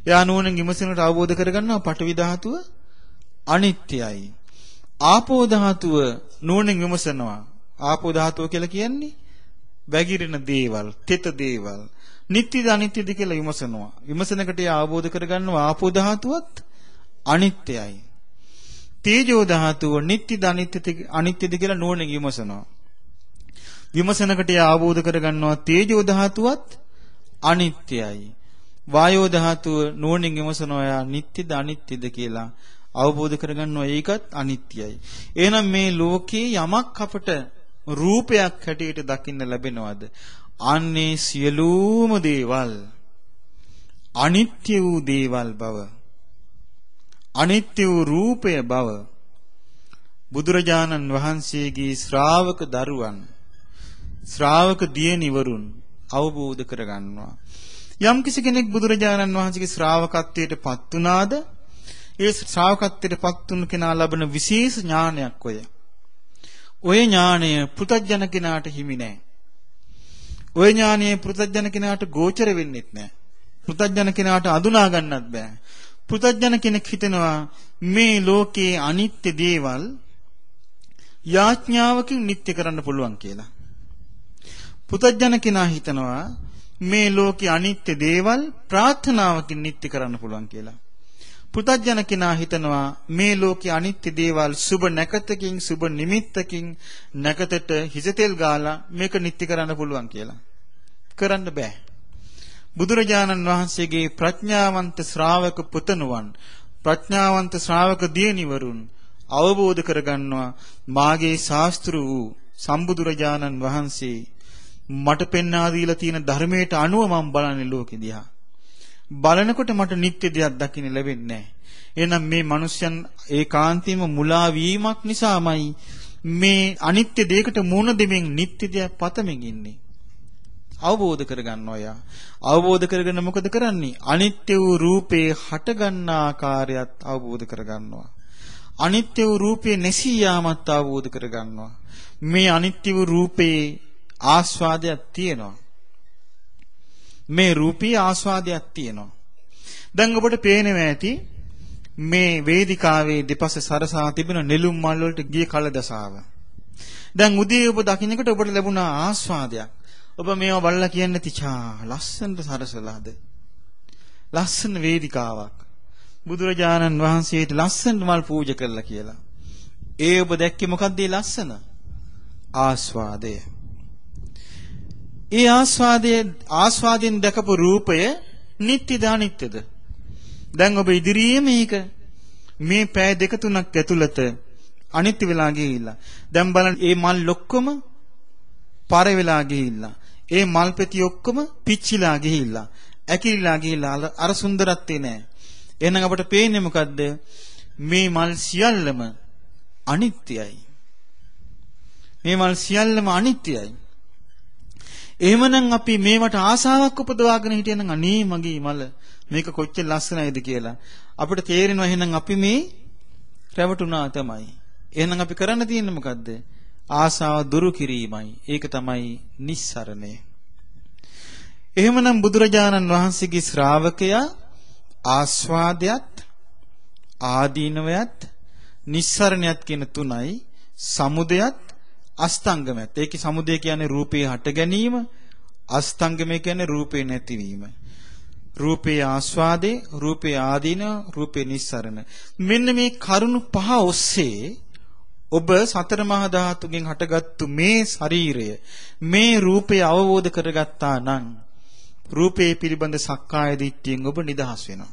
S1: එයා නුවණින් විමසනට අවබෝධ කරගන්නවා පඨවි ධාතුව අනිත්‍යයි. ආපෝ ධාතුව නුවණින් විමසනවා. ආපෝ ධාතුව කියලා කියන්නේ වැగిරෙන දේවල්, තෙත දේවල්. නිට්ටයද අනිත්‍යද කියලා විමසනවා. විමසනකට එයා අවබෝධ කරගන්නවා ආපෝ ධාතුවත් අනිත්‍යයි. තේජෝ ධාතුව නිට්ටයද අනිත්‍යද කියලා නුවණින් විමසනවා. විමසනකට අවබෝධ කරගන්නවා තේජෝ ධාතුවත් අනිත්‍යයි. වායෝ ධාතුව නුවණින් විමසනවා යා නිට්ටයද අනිත්‍යද කියලා අවබෝධ කරගන්නවා ඒකත් අනිත්‍යයි. එහෙනම් මේ ලෝකේ යමක් අපට රූපයක් හැටියට දකින්න ලැබෙනවද? අන්නේ සියලුම දේවල් අනිත්‍ය වූ දේවල් බව, අනිත්‍ය වූ රූපය බව බුදුරජාණන් වහන්සේගේ ශ්‍රාවක දරුවන්, ශ්‍රාවක දියණිවරුන් අවබෝධ කරගන්නවා. යම් කිසි කෙනෙක් බුදුරජාණන් වහන්සේගේ ශ්‍රාවකත්වයට පත් වුණාද ඒ ශ්‍රාවකත්වයට පත් වුණ කෙනා ලබන විශේෂ ඥානයක් ඔය. ඔය ඥානය පෘථග්ජන කෙනාට හිමි නැහැ. ඔය ඥානය පෘථග්ජන කෙනාට ගෝචර වෙන්නෙත් නැහැ. පෘථග්ජන කෙනාට අඳුනා ගන්නත් බෑ. පෘථග්ජන කෙනෙක් හිතනවා මේ ලෝකේ අනිත්‍ය දේවල් යාඥාවකින් නිට්ටය කරන්න පුළුවන් කියලා. පෘථග්ජන කෙනා හිතනවා මේ ලෝකේ අනිත්‍ය දේවල් ප්‍රාර්ථනාවකින් නිට්ටය කරන්න පුළුවන් කියලා. පෘථග්ජන කෙනා හිතනවා මේ ලෝකේ අනිත්‍ය දේවල් සුබ නැකතකින් සුබ නිමිත්තකින් නැකතට හිසතෙල් ගාලා මේක නිට්ටය කරන්න පුළුවන් කියලා. කරන්න බෑ. බුදුරජාණන් වහන්සේගේ ප්‍රඥාවන්ත ශ්‍රාවක පුතණුවන් ප්‍රඥාවන්ත ශ්‍රාවක දියණිවරුන් අවබෝධ කරගන්නවා මාගේ ශාස්ත්‍රු වූ සම්බුදුරජාණන් වහන්සේ මට පෙන්වා දීලා තියෙන ධර්මයට අනුව මම බලන්නේ ලෝකෙ දිහා. බලනකොට මට නිත්‍ය දෙයක් දකින්න ලැබෙන්නේ නැහැ. එහෙනම් මේ මිනිස්යන් ඒකාන්තයෙන්ම මුලා වීමක් නිසාමයි මේ අනිත්‍ය දෙයකට මුහුණ දෙමින් නිත්‍ය දෙයක් පතමින් ඉන්නේ. අවබෝධ කරගන්නවා යා. අවබෝධ කරගෙන මොකද කරන්නේ? අනිත්‍ය වූ රූපේ හට ගන්න ආකාරයත් අවබෝධ කරගන්නවා. අනිත්‍ය වූ රූපේ නැසී යාමත් අවබෝධ කරගන්නවා. මේ අනිත්‍ය වූ රූපේ ආස්වාදයක් තියෙනවා. මේ රූපී ආස්වාදයක් තියෙනවා. දැන් ඔබට පේනවා ඇති මේ වේදිකාවේ දෙපස සරසා තිබෙන නෙළුම් මල් වලට ගිය කලදසාව. දැන් උදේ ඔබ දකින්නකොට ඔබට ලැබුණා ආස්වාදයක්. ඔබ මේවා බලලා කියන්නේ තිචා ලස්සනට සරසලාද? ලස්සන වේදිකාවක්. බුදුරජාණන් වහන්සේට ලස්සන මල් පූජා කළා කියලා. ඒ ඔබ දැක්කේ මොකක්ද ඒ ලස්සන? ආස්වාදය. ඒ ආස්වාදයෙන් දැකපු රූපය නිට්ටයද අනිත්‍යද? දැන් ඔබ ඉදිරියේ මේක මේ පෑ දෙක තුනක් ඇතුළත අනිත්‍ය වෙලා ගිහිල්ලා. දැන් බලන්න මේ මල් ඔක්කොම පර වෙලා ගිහිල්ලා. ඒ මල් පෙති ඔක්කොම පිච්චිලා ගිහිල්ලා. ඇකිලිලා ගිහිල්ලා අර සුන්දරත්වේ නැහැ. එහෙනම් අපට පේන්නේ මොකද්ද? මේ මල් සියල්ලම අනිත්‍යයි. මේ මල් සියල්ලම අනිත්‍යයි. එහෙමනම් අපි මේවට ආසාවක් උපදවාගෙන හිටියනම් අනේ මගේ මල මේක කොච්චර ලස්සනයිද කියලා අපිට තේරෙනවා. එහෙනම් අපි මේ රැවටුණා තමයි. එහෙනම් අපි කරන්න තියෙන්නේ මොකද්ද? ආසාව දුරු කිරීමයි. ඒක තමයි නිස්සරණය. එහෙමනම් බුදුරජාණන් වහන්සේගේ ශ්‍රාවකයා ආස්වාදයත් ආදීනවයත් නිස්සරණයත් කියන තුනයි සමුදයත් අස්තංගමයත්. ඒකේ සමුදය කියන්නේ රූපේ හට ගැනීම, අස්තංගමය කියන්නේ රූපේ නැතිවීම. රූපේ ආස්වාදේ, රූපේ ආදීන, රූපේ නිස්සරණ. මෙන්න මේ කරුණු පහ ඔස්සේ ඔබ සතර මහා ධාතුගෙන් හටගත්තු මේ ශරීරය, මේ රූපය අවබෝධ කරගත්තා නම් රූපේ පිළිබඳ සක්කාය දිට්ඨියෙන් ඔබ නිදහස් වෙනවා.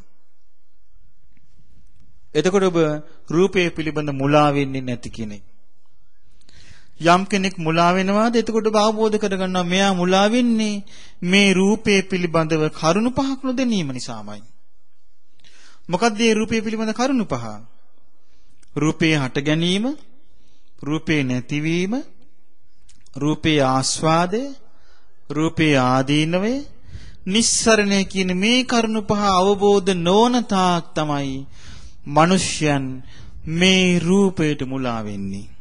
S1: එතකොට ඔබ රූපේ පිළිබඳ මුලා වෙන්නේ නැති කෙනෙක්. යම් කෙනෙක් මුලා වෙනවාද? එතකොට ඔබ අවබෝධ කරගන්නවා මෙයා මුලා වෙන්නේ මේ රූපේ පිළිබඳව කරුණු පහක් නොදැනීම නිසාමයි. මොකක්ද මේ රූපේ පිළිබඳ කරුණු පහ? රූපේ හට ගැනීම, රූපේ නැතිවීම, රූපේ ආස්වාදය, රූපේ ආදීනවය, නිස්සරණය කියන මේ කරුණු පහ අවබෝධ නොවන තාක් තමයි මිනිසයන් මේ රූපයට මුලා වෙන්නේ.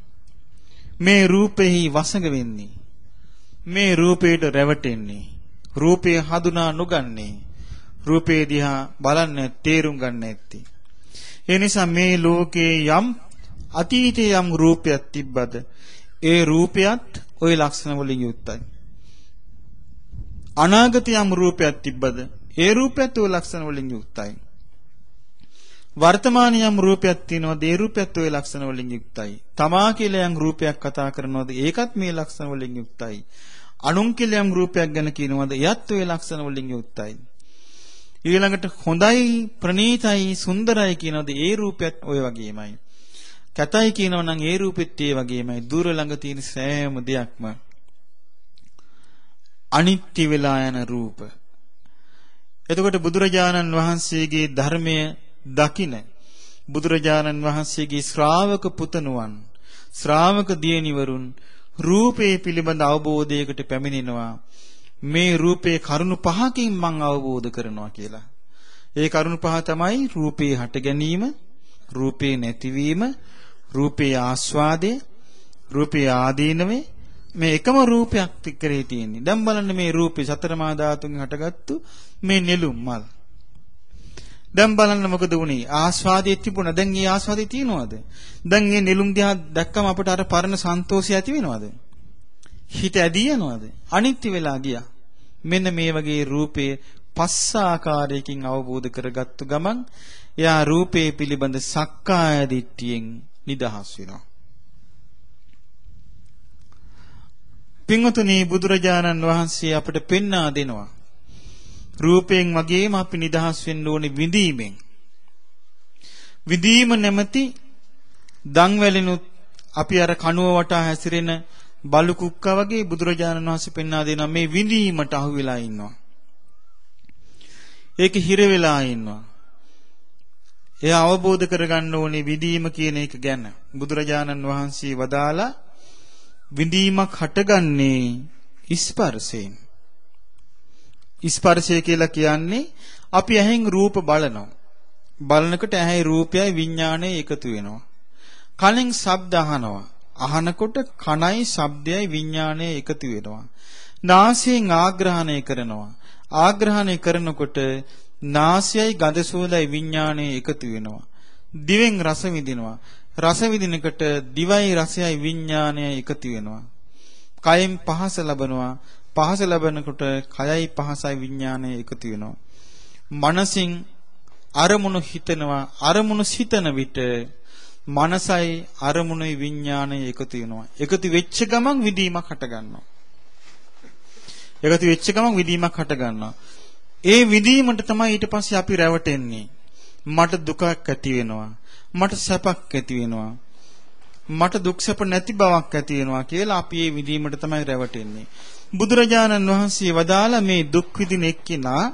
S1: මේ රූපෙහි වසඟ වෙන්නේ. මේ රූපයට රැවටෙන්නේ. රූපය හඳුනා නොගන්නේ. රූපේ දිහා බලන්නේ තේරුම් ගන්න නැත්තේ. ඒ නිසා මේ ලෝකේ යම් අතීතයේ යම් රූපයක් තිබ්බද ඒ රූපයත් ওই ලක්ෂණ වලින් යුක්තයි. අනාගතයේ යම් රූපයක් තිබ්බද ඒ රූපයත් ওই ලක්ෂණ වලින් යුක්තයි. වර්තමානයේ යම් රූපයක් තියෙනවද ඒ රූපයත් ওই ලක්ෂණ වලින් යුක්තයි. තමා කියලා යම් රූපයක් කතා කරනවද ඒකත් මේ ලක්ෂණ වලින් යුක්තයි. අනුන් කියලා යම් රූපයක් ගැන කියනවද එයත් ওই ලක්ෂණ වලින් යුක්තයි. ඊළඟට හොඳයි, ප්‍රණීතයි, සුන්දරයි කියනවද ඒ රූපයත් ওই වගේමයි. කැතයි කියනවා නම් ඒ රූපෙත් ඒ වගේමයි. දුර ළඟ තියෙන සෑම දෙයක්ම අනිත්‍ය වෙලා යන රූප. එතකොට බුදුරජාණන් වහන්සේගේ ධර්මය දකින බුදුරජාණන් වහන්සේගේ ශ්‍රාවක පුතණුවන්, ශ්‍රාවක දියණිවරුන් රූපේ පිළිබඳ අවබෝධයකට පැමිණෙනවා. මේ රූපේ කරුණු පහකින් මම අවබෝධ කරනවා කියලා. ඒ කරුණු පහ තමයි රූපේ හට ගැනීම, රූපේ නැතිවීම, රූපේ ආස්වාදය, රූපේ ආදීනවේ. මේ එකම රූපයක් තිකරේ තියෙන්නේ. දැන් බලන්න මේ රූපේ සතර මහා ධාතුන්ගෙන් හටගත්තු මේ නෙළුම් මල්. දැන් බලන්න මොකද වුනේ? ආස්වාදයේ තිබුණා. දැන් මේ ආස්වාදේ තියනවාද? දැන් මේ නෙළුම් දිහා දැක්කම අපට අර පරණ සන්තෝෂය ඇති වෙනවද? හිත ඇදී යනවද? අනිත්‍ය වෙලා ගියා. මෙන්න මේ වගේ රූපේ පස්ස ආකාරයකින් අවබෝධ කරගත්තු ගමන් එයා රූපේ පිළිබඳ සක්කාය දිට්ඨියෙන් නිදහස් වෙනවා. පින්වතුනි, බුදුරජාණන් වහන්සේ අපට පෙන්වා දෙනවා රූපයෙන් වගේම අපි නිදහස් වෙන්න ඕනේ විඳීමෙන්. විඳීම නැමැති දන් වැලෙනුත් අපි අර කනුව වටා හැසිරෙන බලු කුක්කා වගේ බුදුරජාණන් වහන්සේ පෙන්වා දෙනවා මේ විඳීමට අහු වෙලා ඉන්නවා. ඒක හිර වෙලා ඉන්නවා. එයා අවබෝධ කරගන්න ඕනේ විඳීම කියන එක ගැන. බුදුරජාණන් වහන්සේ වදාලා විඳීමක් හටගන්නේ ස්පර්ශයෙන්. ස්පර්ශය කියලා කියන්නේ අපි ඇහෙන් රූප බලනවා. බලනකොට ඇහි රූපයයි විඥානයයි එකතු වෙනවා. කනෙන් ශබ්ද අහනවා. අහනකොට කනයි ශබ්දයයි විඥානයයි එකතු වෙනවා. නාසයෙන් ආග්‍රහණය කරනවා. ආග්‍රහණය කරනකොට නාසයයි ගඳ සුවඳයි විඥානයයි එකතු වෙනවා. දිවෙන් රස විඳිනවා. රස විඳිනකොට දිවයි රසයයි විඥානයයි එකතු වෙනවා. කයෙන් පහස ලබනවා. පහස ලබනකොට කයයි පහසයි විඥානයයි එකතු වෙනවා. මනසින් අරමුණු හිතනවා. අරමුණු සිතන විට මනසයි අරමුණුයි විඥානයයි එකතු වෙනවා. එකතු වෙච්ච ගමන් විඳීමක් හට ගන්නවා. එකතු වෙච්ච ගමන් විඳීමක් හට ගන්නවා. ඒ විඳීමට තමයි ඊට පස්සේ අපි රැවටෙන්නේ. මට දුකක් ඇති වෙනවා. මට සැපක් ඇති වෙනවා. මට දුක් සැප නැති බවක් ඇති වෙනවා කියලා අපි මේ විඳීමට තමයි රැවටෙන්නේ. බුදුරජාණන් වහන්සේ වදාලා මේ දුක් විඳින එක්කිනා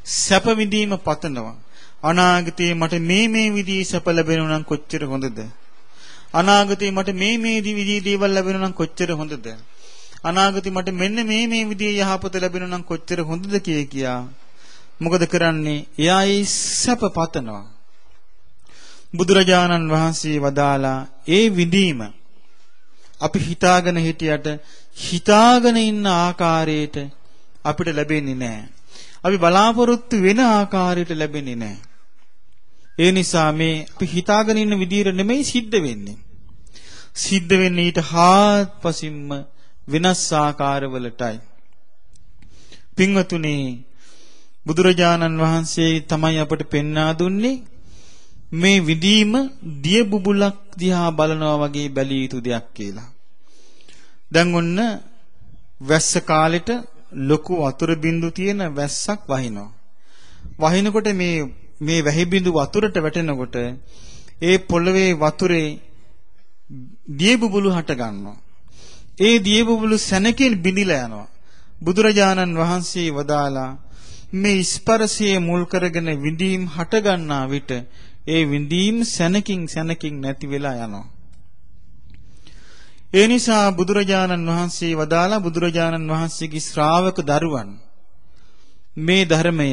S1: සැප විඳීම පතනවා. අනාගතේ මට මේ විදිහේ සැප ලැබෙනවා නම් කොච්චර හොඳද? අනාගතේ මට මේ විදිහේ දේවල් ලැබෙනවා නම් කොච්චර හොඳද? අනාගතේ මට මෙන්න මේ විදිහේ යහපත ලැබෙනවා නම් කොච්චර හොඳද කියා. මොකද කරන්නේ? එයා ඒ සැප පතනවා. බුදුරජාණන් වහන්සේ වදාලා ඒ විඳීම අපි හිතාගෙන හිටියට හිතාගෙන ඉන්න ආකාරයට අපිට ලැබෙන්නේ නැහැ. අපි බලාපොරොත්තු වෙන ආකාරයට ලැබෙන්නේ නැහැ. ඒ නිසා මේ අපි හිතාගෙන ඉන්න විදිහට නෙමෙයි සිද්ධ වෙන්නේ. සිද්ධ වෙන්නේ ඊට හාත්පසින්ම වෙනස් ආකාරවලටයි. පින්වතුනි, බුදුරජාණන් වහන්සේ තමයි අපට පෙන්වා දුන්නේ මේ විඳීම දිය බුබුලක් දිහා බලනවා වගේ බැලිය යුතු දෙයක් කියලා. දැන් ඔන්න වැස්ස කාලෙට ලොකු වතුර බින්දු තියෙන වැස්සක් වහිනවා. වහිනකොට මේ වැහි බින්දු වතුරට වැටෙනකොට ඒ පොළවේ වතුරේ දිය බුබුලු හට ගන්නවා. ඒ දිය බුබුලු සැනකින් බිඳිලා යනවා. බුදුරජාණන් වහන්සේ වදාලා මේ ස්පර්ශයේ මුල් කරගෙන විඳීම් හට ගන්නා විට ඒ විඳීම් සැනකින් නැති වෙලා යනවා. ඒ නිසා බුදුරජාණන් වහන්සේ වදාලා බුදුරජාණන් වහන්සේගේ ශ්‍රාවක දරුවන් මේ ධර්මය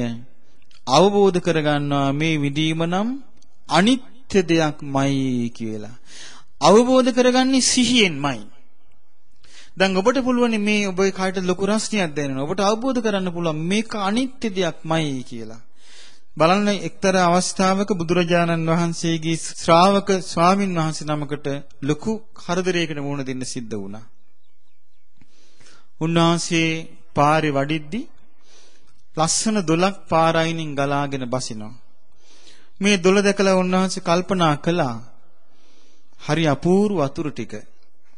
S1: අවබෝධ කරගන්නවා මේ විඳීම නම් අනිත්‍ය දෙයක්මයි කියලා. අවබෝධ කරගන්නේ සිහියෙන්මයි. දැන් ඔබට පුළුවන් මේ ඔබේ කායට ලොකු රස්නියක් දැනෙනවා. ඔබට අවබෝධ කරන්න පුළුවන් මේක අනිත්‍ය දෙයක්මයි කියලා. බලන්න එක්තරා අවස්ථාවක බුදුරජාණන් වහන්සේගේ ශ්‍රාවක ස්වාමින් වහන්සේ නමකට ලොකු කරදරයකට මුහුණ දෙන්න සිද්ධ වුණා. උන්වහන්සේ පාරේ වඩිද්දි ලස්සන දොලක් පාර අයිනින් ගලාගෙන බසිනවා. මේ දොල දැකලා උන්වහන්සේ කල්පනා කළා හරි අපූර්ව වතුර ටික.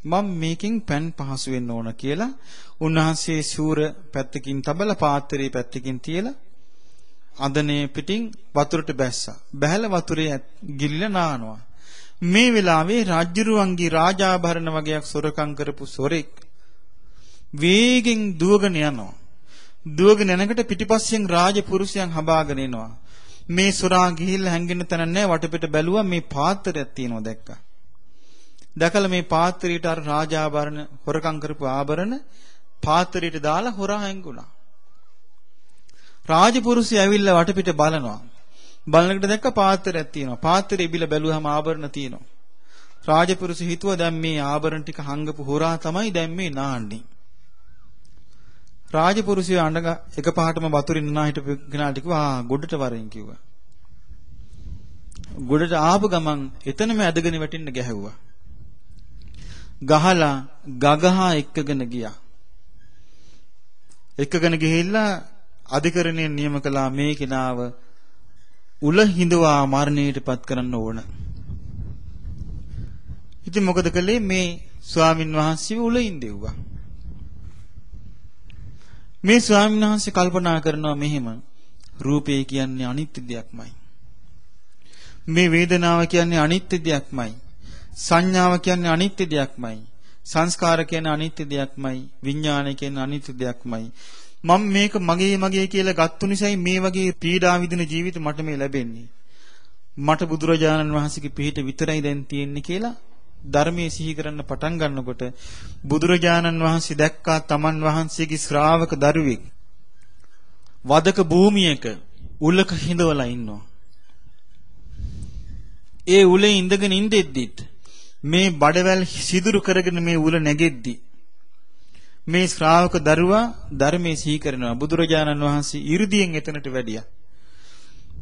S1: මම මේකෙන් පෑන් පහසු වෙන්න ඕන කියලා උන්වහන්සේ ශූර පැත්තකින් තබලා පාත්‍රයේ පැත්තකින් තියලා අදනේ පිටින් වතුරට බැස්සා. බැහැලා වතුරේ ගිලිලා නානවා. මේ වෙලාවේ රාජ්‍යරුවන්ගේ රාජාභරණ වගේක් සොරකම් කරපු සොරෙක් වේගෙන් දුවගෙන යනවා. දුවගෙන යනකොට පිටිපස්සෙන් රාජපුරුෂයන් හඹාගෙන එනවා. මේ සොරා ගිහිල්ලා හැංගෙන්න තැන නැහැ. වටපිට බැලුවා මේ පාත්‍රයක් තියෙනවා දැක්කා. දැකලා මේ පාත්‍රයට අර රාජාභරණ හොරකම් කරපු ආභරණ පාත්‍රයට දාලා හොරා හැංගුණා. රාජපුරුෂය ඇවිල්ලා වටපිට බලනවා. බලනකොට දැක්ක පාත්‍රයක් තියෙනවා. පාත්‍රය ඉබිලා බැලුවාම ආභරණ තියෙනවා. රාජපුරුෂය හිතුවා දැන් මේ ආභරණ ටික හංගපු හොරා තමයි දැන් මේ නාන්නේ. රාජපුරුෂය අඬග එකපාරටම වතුරින් නා හිටපු කෙනාට කිව්වා ගොඩට වරෙන් කිව්වා. ගොඩට ආපු ගමන් එතනම ඇදගෙන වැටෙන්න ගැහැව්වා. ගහලා ගගහා එක්කගෙන ගියා. එක්කගෙන ගිහිල්ලා අධිකරණය නියම කළා මේ කෙනාව උල හිඳවා මරණයටපත් කරන්න ඕන. ඉතින් මොකද කළේ? මේ ස්වාමින් වහන්සේව උල හිඳෙව්වා. මේ ස්වාමීන් වහන්සේ කල්පනා කරනවා මෙහෙම රූපය කියන්නේ අනිත්‍ය දෙයක්මයි. මේ වේදනාව කියන්නේ අනිත්‍ය දෙයක්මයි. සංඥාව කියන්නේ අනිත්‍ය දෙයක්මයි. සංස්කාර කියන්නේ අනිත්‍ය දෙයක්මයි. විඥානය කියන්නේ අනිත්‍ය දෙයක්මයි. මම මේක මගේ කියලා ගත්තු නිසායි මේ වගේ පීඩා විඳින ජීවිත මට මේ ලැබෙන්නේ. මට බුදුරජාණන් වහන්සේගේ පිහිට විතරයි දැන් තියෙන්නේ කියලා ධර්මයේ සිහි කරන්න පටන් ගන්නකොට බුදුරජාණන් වහන්සේ දැක්කා තමන් වහන්සේගේ ශ්‍රාවක දරුවෙක් වදක භූමියක උලක හිඳවලා ඉන්නවා. ඒ උලේ ඉඳගෙන ඉඳෙද්දිත් මේ බඩවැල් සිදුරු කරගෙන මේ උල නැගෙද්දි මේ ශ්‍රාවක දරුවා ධර්මයේ සිහි කරනවා. බුදුරජාණන් වහන්සේ 이르දියෙන් එතනට වැඩියා.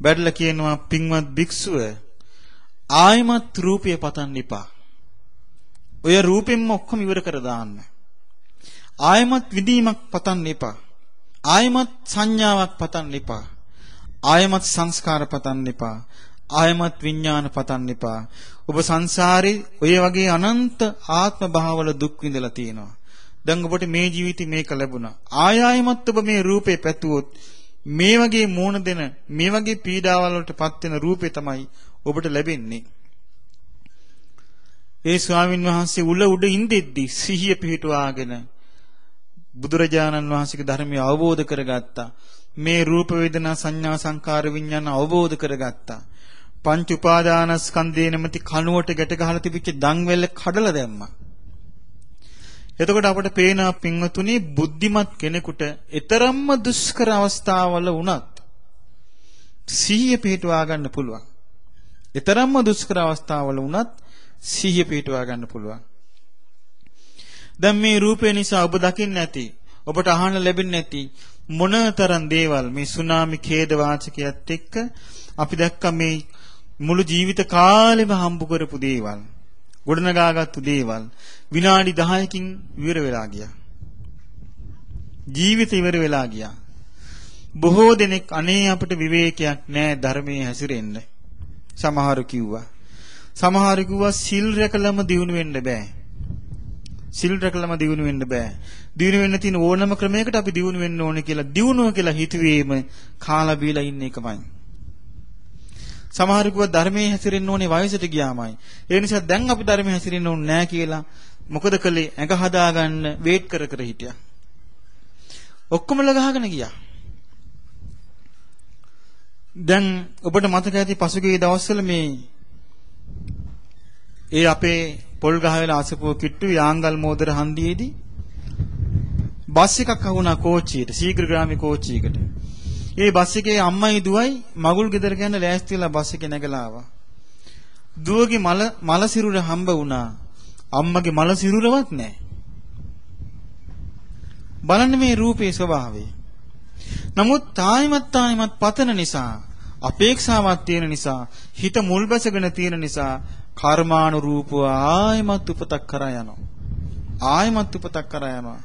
S1: බැඩලා කියනවා පින්වත් භික්ෂුව ආයමත් රූපය පතන්න එපා. ඔය රූපෙන්ම ඔක්කොම ඉවර කර දාන්න. ආයමත් විදීමක් පතන්න එපා. ආයමත් සංඥාවක් පතන්න එපා. ආයමත් සංස්කාර පතන්න එපා. ආයමත් විඥාන පතන්න එපා. ඔබ සංසාරේ ඔය වගේ අනන්ත ආත්ම භාවවල දුක් විඳලා තියෙනවා. දැන් ඔබට මේ ජීවිතේ මේක ලැබුණා. ආයමත් ඔබ මේ රූපේ පැතුවොත් මේ වගේ මෝන දෙන මේ වගේ පීඩාවල් වලටපත් වෙන රූපේ තමයි ඔබට ලැබෙන්නේ. ඒ ස්වාමින් වහන්සේ උල උඩ ඉඳෙද්දි සිහිය පිහිටුවාගෙන බුදුරජාණන් වහන්සේගේ ධර්මය අවබෝධ කරගත්තා. මේ රූප වේදනා සංඥා සංකාර විඥාන අවබෝධ කරගත්තා. පංච උපාදානස්කන්ධේ නැමැති කණුවට ගැට ගහලා තිබිච්ච දන්වැල්ල කඩලා දැම්මා. එතකොට අපට පේනවා පින්වතුනි බුද්ධිමත් කෙනෙකුට ඊතරම්ම දුෂ්කර අවස්ථාවල වුණත් සිහිය පිහිටුවා ගන්න පුළුවන්. ඊතරම්ම දුෂ්කර අවස්ථාවල වුණත් සිහිය පිහිටුවා ගන්න පුළුවන්. දැන් මේ රූපේ නිසා ඔබ දකින්න ඇති, ඔබට අහන්න ලැබෙන්නේ නැති මොනතරම් දේවල් මේ සුනාමි ඛේද වාචකයත් එක්ක අපි දැක්කා. මේ මුළු ජීවිත කාලෙම හම්බ කරපු දේවල්, ගොඩනගාගත්තු දේවල් විනාඩි 10කින් ඉවර වෙලා ගියා. ජීවිත ඉවර වෙලා ගියා. බොහෝ දෙනෙක් අනේ අපිට විවේකයක් නැහැ ධර්මයේ හැසිරෙන්න. සමහරු කිව්වා. සමහරු කිව්වා සිල් රැකලම දියුණු වෙන්න බෑ. සිල් රැකලම දියුණු වෙන්න බෑ. දියුණු වෙන්න තියෙන ඕනම ක්‍රමයකට අපි දියුණු වෙන්න ඕනේ කියලා දියුණුව කියලා හිතුවේම කාලා බීලා ඉන්න එකමයි. සමහරු කිව්වා ධර්මයේ හැසිරෙන්න ඕනේ වයසට ගියාමයි. ඒ නිසා දැන් අපි ධර්මයේ හැසිරෙන්න ඕනේ නැහැ කියලා මොකද කළේ? ඇඟ හදාගන්න වේට් කර කර හිටියා. ඔක්කොම ලගහගෙන ගියා. දැන් ඔබට මතක ඇති පසුගිය දවස්වල මේ ඒ අපේ පොල් ගහ වෙලා අසපුව කිට්ටු යාංගල් මෝදර හන්දියේදී බස් එකක් අහුණා කෝච්චියට, ශීඝ්‍රගාමී කෝච්චියකට. ඒ බස් එකේ අම්මයි දුවයි මගුල් ගෙදර යන ලෑස්ති වෙලා බස් එකේ නැගලා ආවා. දුවගේ මල සිරුර හම්බ වුණා. අම්මගේ මල සිරුරවත් නැහැ. බලන්න මේ රූපේ ස්වභාවය. නමුත් තායිමත් පතන නිසා, අපේක්ෂාවක් තියෙන නිසා, හිත මුල් බැසගෙන තියෙන නිසා කර්මානුරූපව ආයමත් උපතක් කරා යනවා. ආයමත් උපතක් කරා යනවා.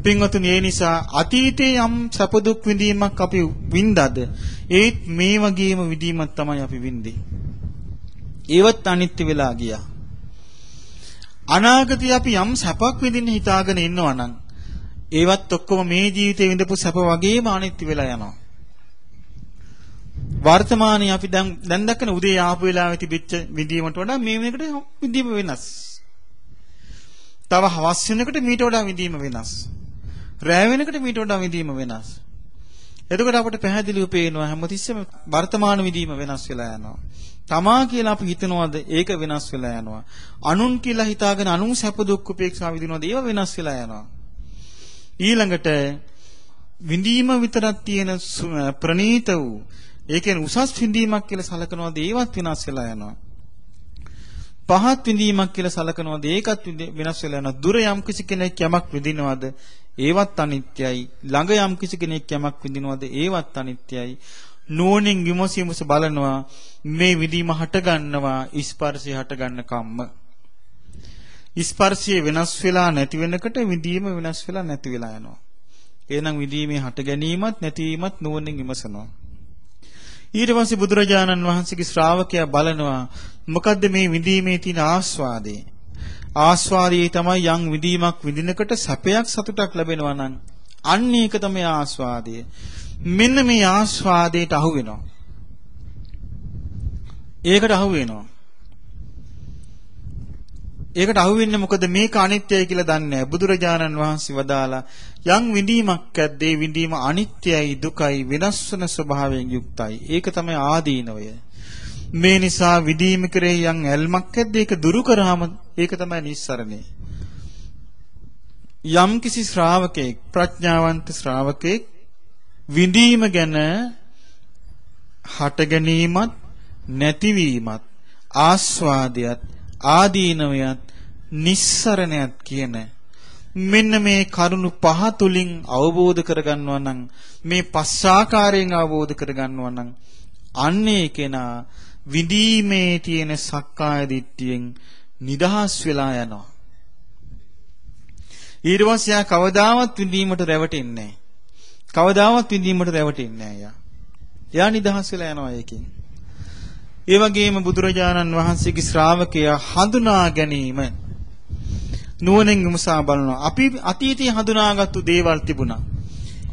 S1: පින්වතුනි, ඒ නිසා අතීතයේ යම් සැප දුක් විඳීමක් අපි වින්දද ඒත් මේ වගේම විඳීමක් තමයි අපි විඳි. ඒවත් අනිත්‍ය වෙලා ගියා. අනාගතේ අපි යම් සැපක් විඳින්න හිතාගෙන ඉන්නවා නම් ඒවත් ඔක්කොම මේ ජීවිතේ විඳපු සැප වගේම අනිත්‍ය වෙලා යනවා. වර්තමානයේ අපි දැන් දක්වන උදේ ආපු වෙලාවේ තිබිච්ච විඳීමට වඩා මේ වෙනකොට විඳීම වෙනස්. තව හවස් වෙනකොට මීට වඩා විඳීම වෙනස්. රැ වෙනකොට මීට වඩා විඳීම වෙනස්. එතකොට අපට පැහැදිලිව පේනවා හැමතිස්සෙම වර්තමාන විඳීම වෙනස් වෙලා යනවා. තමා කියලා අපි හිතනවාද ඒක වෙනස් වෙලා යනවා. අනුන් කියලා හිතාගෙන අනුන් සැප දුක් උපේක්ෂා විඳිනවාද ඒව වෙනස් වෙලා යනවා. ඊළඟට විඳීම විතරක් තියෙන ප්‍රණීත වූ ඒ කියන්නේ උසස් විඳීමක් කියලා සලකනවාද ඒවත් වෙනස් වෙලා යනවා. පහත් විඳීමක් කියලා සලකනවාද ඒකත් වෙනස් වෙලා යනවා. දුර යම් කිසි කෙනෙක් යමක් විඳිනවාද ඒවත් අනිත්‍යයි. ළඟ යම් කිසි කෙනෙක් යමක් විඳිනවාද ඒවත් අනිත්‍යයි. නුවණින් විමසීමස බලනවා මේ විඳීම හට ගන්නවා ස්පර්ශය හට ගන්න කම්ම. ස්පර්ශය වෙනස් වෙලා නැති වෙනකොට විඳීම වෙනස් වෙලා නැති වෙලා යනවා. එහෙනම් විඳීමේ හට ගැනීමත් නැතිවීමත් නුවණින් විමසනවා. ඊට පස්සේ බුදුරජාණන් වහන්සේගේ ශ්‍රාවකයා බලනවා මොකද්ද මේ විඳීමේ තියෙන ආස්වාදේ. ආස්වාදයේ තමයි යම් විඳීමක් විඳිනකොට සැපයක් සතුටක් ලැබෙනවා නම් අන්න ඒක තමයි ආස්වාදය. මෙන්න මේ ආස්වාදයට අහු වෙනවා. ඒකට අහු වෙනවා. ඒකට අහු වෙන්නේ මොකද? මේක අනිත්‍යයි කියලා දන්නේ නැහැ. බුදුරජාණන් වහන්සේ වදාලා යම් විඳීමක් ඇද්දේ විඳීම අනිත්‍යයි, දුකයි, වෙනස් වෙන ස්වභාවයෙන් යුක්තයි. ඒක තමයි ආදීනවය. මේ නිසා විඳීම කෙරෙහි යම් ඇල්මක් ඇද්දේ ඒක දුරු කරාම ඒක තමයි නිස්සරණේ. යම් කිසි ශ්‍රාවකෙක්, ප්‍රඥාවන්ත ශ්‍රාවකෙක් විඳීම ගැන හට ගැනීමත් නැතිවීමත් ආස්වාදයත් ආදීනවයත් නිස්සරණයත් කියන මෙන්න මේ කරුණු පහ තුලින් අවබෝධ කරගන්නවා නම්, මේ පස් ආකාරයෙන් අවබෝධ කරගන්නවා නම් අන්නේ කෙනා විඳීමේ තියෙන සක්කාය දිට්ඨියෙන් නිදහස් වෙලා යනවා. ඊට පස්සේ යා කවදාවත් විඳීමට රැවටෙන්නේ නැහැ. කවදාවත් විඳීමට රැවටෙන්නේ නැහැ. යා නිදහස් වෙලා යනවා ඒකෙන්. ඒ වගේම බුදුරජාණන් වහන්සේගේ ශ්‍රාවකයා හඳුනා ගැනීම නුවණින් විමසා බලනවා. අපි අතීතයේ හඳුනාගත්තු දේවල් තිබුණා.